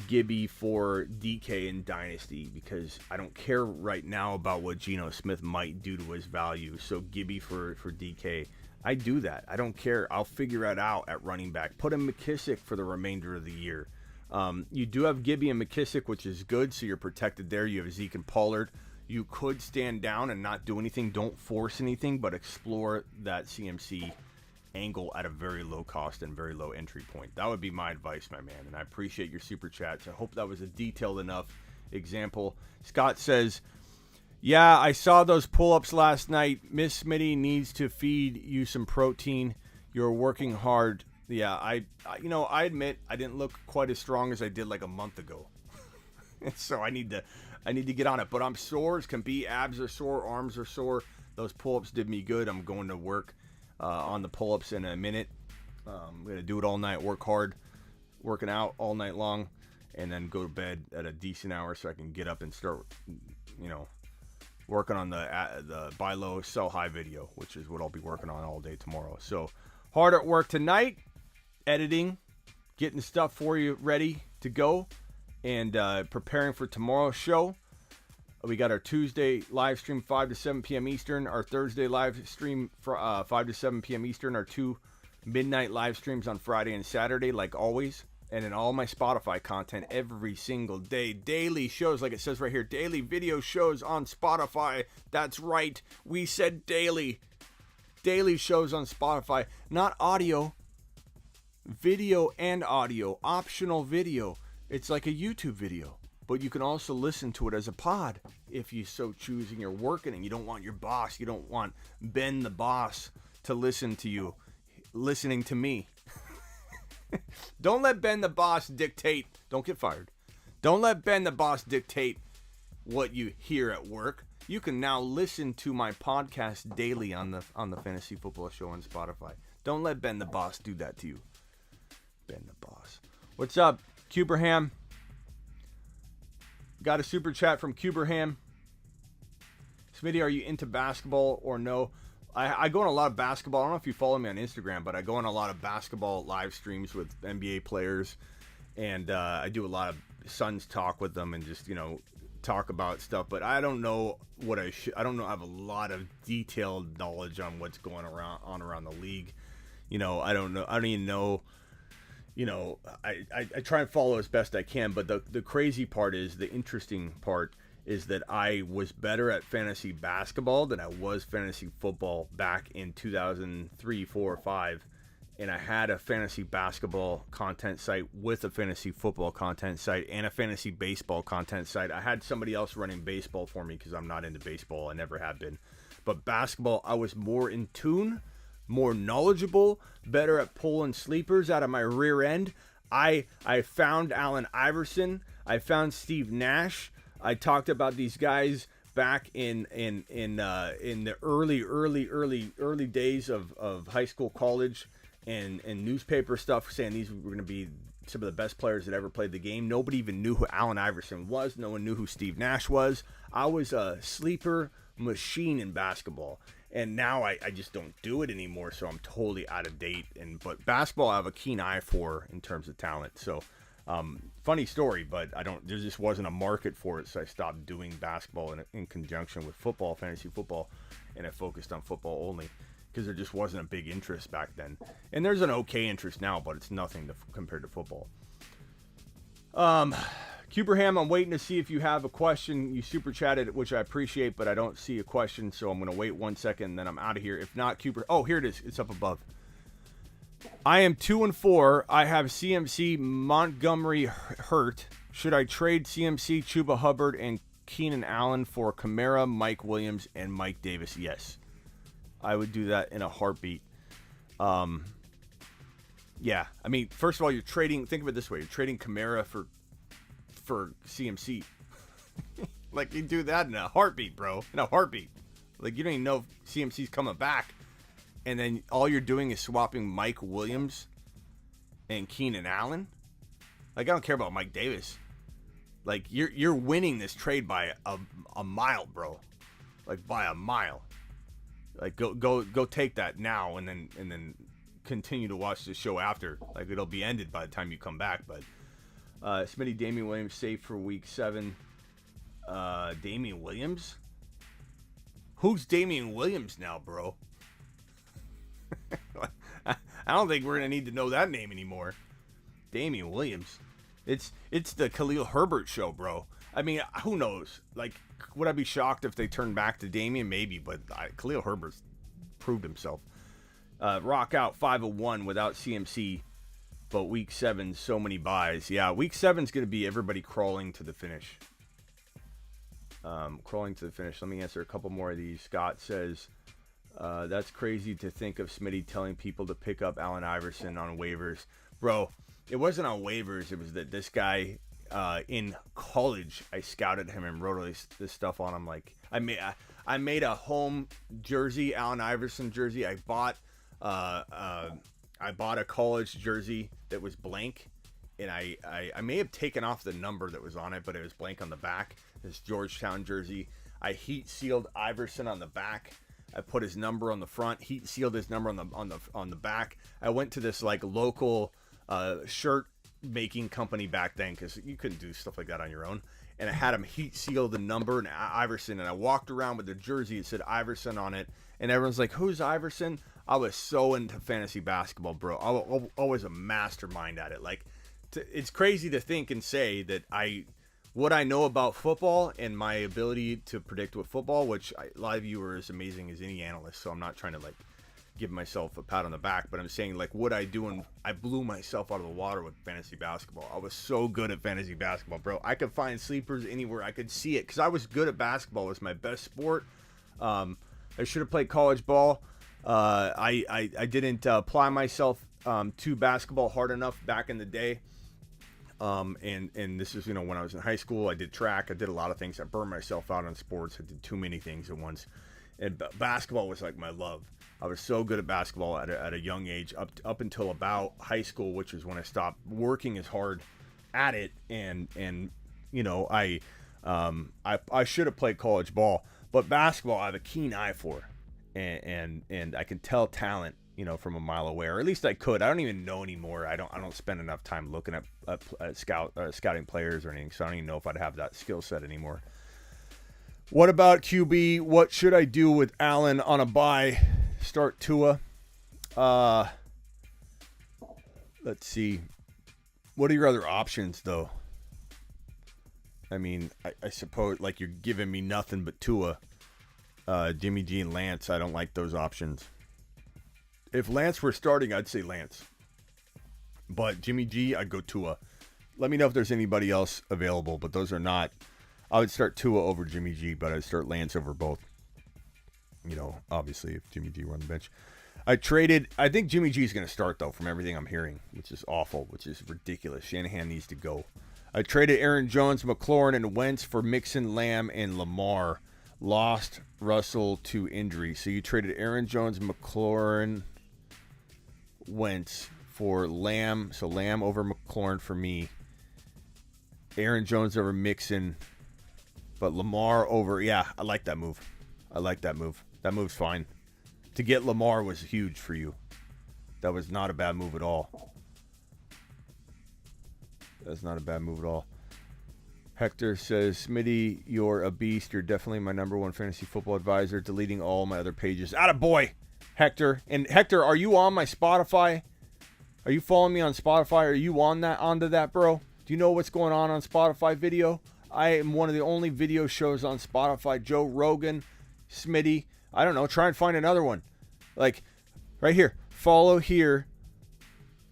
Gibby for DK in Dynasty because I don't care right now about what Geno Smith might do to his value. So Gibby for DK. I do that. I don't care. I'll figure it out at running back. Put in McKissick for the remainder of the year. You do have Gibby and McKissick, which is good, so you're protected there. You have Zeke and Pollard. You could stand down and not do anything. Don't force anything, but explore that CMC angle at a very low cost and very low entry point. That would be my advice, my man, and I appreciate your super chats. I hope that was a detailed enough example. Scott says, yeah, I saw those pull-ups last night. Miss Smitty needs to feed you some protein. You're working hard. Yeah, I admit I didn't look quite as strong as I did like a month ago. So I need to get on it. But I'm sore as can be. Abs are sore, arms are sore. Those pull-ups did me good. I'm going to work on the pull-ups in a minute. I'm going to do it all night, work hard, working out all night long, and then go to bed at a decent hour so I can get up and start, Working on the buy low, sell high video, which is what I'll be working on all day tomorrow. So hard at work tonight, editing, getting stuff for you ready to go, and preparing for tomorrow's show. We got our Tuesday live stream 5 to 7 p.m. Eastern, our Thursday live stream for 5 to 7 p.m. Eastern, our 2 midnight live streams on Friday and Saturday, like always. And in all my Spotify content every single day. Daily shows, like it says right here. Daily video shows on Spotify. That's right. We said daily. Daily shows on Spotify. Not audio. Video and audio. Optional video. It's like a YouTube video. But you can also listen to it as a pod if you so choose and you're working and you don't want your boss. You don't want Ben the boss to listen to you. Listening to me. Don't let Ben the boss dictate. Don't get fired. Don't let Ben the boss dictate what you hear at work. You can now listen to my podcast daily on the Fantasy Football Show on Spotify. Don't let Ben the boss do that to you. Ben the boss. What's up, Cuberham? Got a super chat from Cuberham. Smitty, are you into basketball or no? I go on a lot of basketball. I don't know if you follow me on Instagram, but I go on a lot of basketball live streams with NBA players, and I do a lot of Suns talk with them and just, talk about stuff. But I don't know what I should. I don't know. I have a lot of detailed knowledge on what's going around the league. I don't know. I don't even know. I try and follow as best I can. But the crazy part is, the interesting part is that I was better at fantasy basketball than I was fantasy football back in 2003, 4, 5. And I had a fantasy basketball content site with a fantasy football content site and a fantasy baseball content site. I had somebody else running baseball for me because I'm not into baseball. I never have been. But basketball, I was more in tune, more knowledgeable, better at pulling sleepers out of my rear end. I found Allen Iverson. I found Steve Nash. I talked about these guys back in the early days of high school, college, and newspaper stuff, saying these were going to be some of the best players that ever played the game. Nobody even knew who Allen Iverson was. No one knew who Steve Nash was. I was a sleeper machine in basketball, and now I just don't do it anymore, so I'm totally out of date. But basketball I have a keen eye for in terms of talent. So funny story, but there just wasn't a market for it, so I stopped doing basketball in conjunction with football, fantasy football, and I focused on football only because there just wasn't a big interest back then. And there's an okay interest now, but it's nothing compared to football. Cuberham, I'm waiting to see if you have a question. You super chatted, which I appreciate, but I don't see a question, so I'm going to wait 1 second, and then I'm out of here. If not, oh, here it is. It's up above. I am 2-4. I have CMC, Montgomery hurt. Should I trade CMC, Chuba Hubbard, and Keenan Allen for Kamara, Mike Williams, and Mike Davis? Yes. I would do that in a heartbeat. Yeah. I mean, first of all, you're trading, think of it this way. You're trading Kamara for CMC. Like, you do that in a heartbeat, bro. In a heartbeat. Like, you don't even know if CMC's coming back. And then all you're doing is swapping Mike Williams and Keenan Allen. Like, I don't care about Mike Davis. Like, you're winning this trade by a mile, bro. Like, by a mile. Like, go take that now and then continue to watch the show after. Like, it'll be ended by the time you come back. But Smitty, Damian Williams safe for week 7. Damian Williams? Who's Damian Williams now, bro? I don't think we're gonna need to know that name anymore. Damian Williams. It's the Khalil Herbert show, bro. I mean, who knows? Like, would I be shocked if they turned back to Damian? Maybe, but Khalil Herbert's proved himself. Rock out 5-1 without CMC, but week 7, so many buys. Yeah, week 7's gonna be everybody crawling to the finish. Crawling to the finish. Let me answer a couple more of these. Scott says, that's crazy to think of Smitty telling people to pick up Allen Iverson on waivers. Bro, it wasn't on waivers. It was that this guy in college, I scouted him and wrote all this stuff on him. Like, I made a home jersey, Allen Iverson jersey. I bought a college jersey that was blank, and I may have taken off the number that was on it, but it was blank on the back. This Georgetown jersey. I heat sealed Iverson on the back. I put his number on the front, heat sealed his number on the back. I went to this like local shirt making company back then because you couldn't do stuff like that on your own. And I had him heat seal the number and Iverson, and I walked around with the jersey. It said Iverson on it, and everyone's like, "Who's Iverson?" I was so into fantasy basketball, bro. I was a mastermind at it. Like, it's crazy to think and say that what I know about football and my ability to predict with football, which a lot of you are as amazing as any analyst. So I'm not trying to like give myself a pat on the back, but I'm saying like what I do, and I blew myself out of the water with fantasy basketball. I was so good at fantasy basketball, bro. I could find sleepers anywhere. I could see it because I was good at basketball. It was my best sport. I should have played college ball. I didn't apply myself to basketball hard enough back in the day. And this is, when I was in high school, I did track. I did a lot of things. I burned myself out on sports. I did too many things at once. And basketball was like my love. I was so good at basketball at a young age, up until about high school, which is when I stopped working as hard at it. And I should have played college ball, but basketball I have a keen eye for, and I can tell talent, from a mile away, or at least I could. I don't even know anymore. I don't spend enough time looking at scouting players or anything, so I don't even know if I'd have that skill set anymore. What about QB? What should I do with Allen on a bye? Start Tua. Let's see. What are your other options, though? I mean, I suppose, like, you're giving me nothing but Tua. Jimmy G and Lance, I don't like those options. If Lance were starting, I'd say Lance. But Jimmy G, I'd go Tua. Let me know if there's anybody else available, but those are not. I would start Tua over Jimmy G, but I'd start Lance over both. Obviously, if Jimmy G were on the bench. I think Jimmy G is going to start, though, from everything I'm hearing, which is awful, which is ridiculous. Shanahan needs to go. I traded Aaron Jones, McLaurin, and Wentz for Mixon, Lamb, and Lamar. Lost Russell to injury. So you traded Aaron Jones, McLaurin, Wentz for Lamb. So Lamb over McLaurin for me. Aaron Jones over Mixon. But Lamar over... Yeah, I like that move. That move's fine. To get Lamar was huge for you. That was not a bad move at all. That's not a bad move at all. Hector says, Smitty, you're a beast. You're definitely my number one fantasy football advisor. Deleting all my other pages. Attaboy, Hector. And Hector, are you on my Spotify? Are you following me on Spotify? Are you onto that, bro? Do you know what's going on Spotify video? I am one of the only video shows on Spotify. Joe Rogan, Smitty. I don't know. Try and find another one. Like, right here. Follow here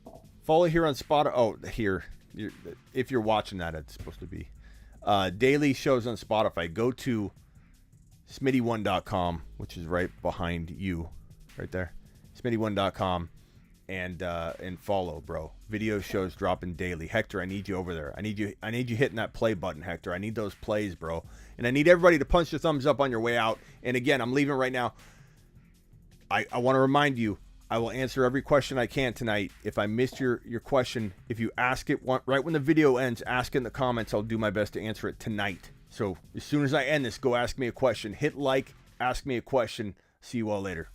on Spotify. Oh, here. If you're watching that, it's supposed to be. Daily shows on Spotify. Go to smitty1.com, which is right behind you. Right there. Smitty1.com. And follow, bro. Video shows dropping daily. Hector, I need you over there. I need you hitting that play button, Hector. I need those plays, bro. And I need everybody to punch the thumbs up on your way out. And again, I'm leaving right now. I want to remind you, I will answer every question I can tonight. If I missed your question, if you ask it right when the video ends, ask it in the comments. I'll do my best to answer it tonight. So as soon as I end this, go ask me a question. Hit like, ask me a question. See you all later.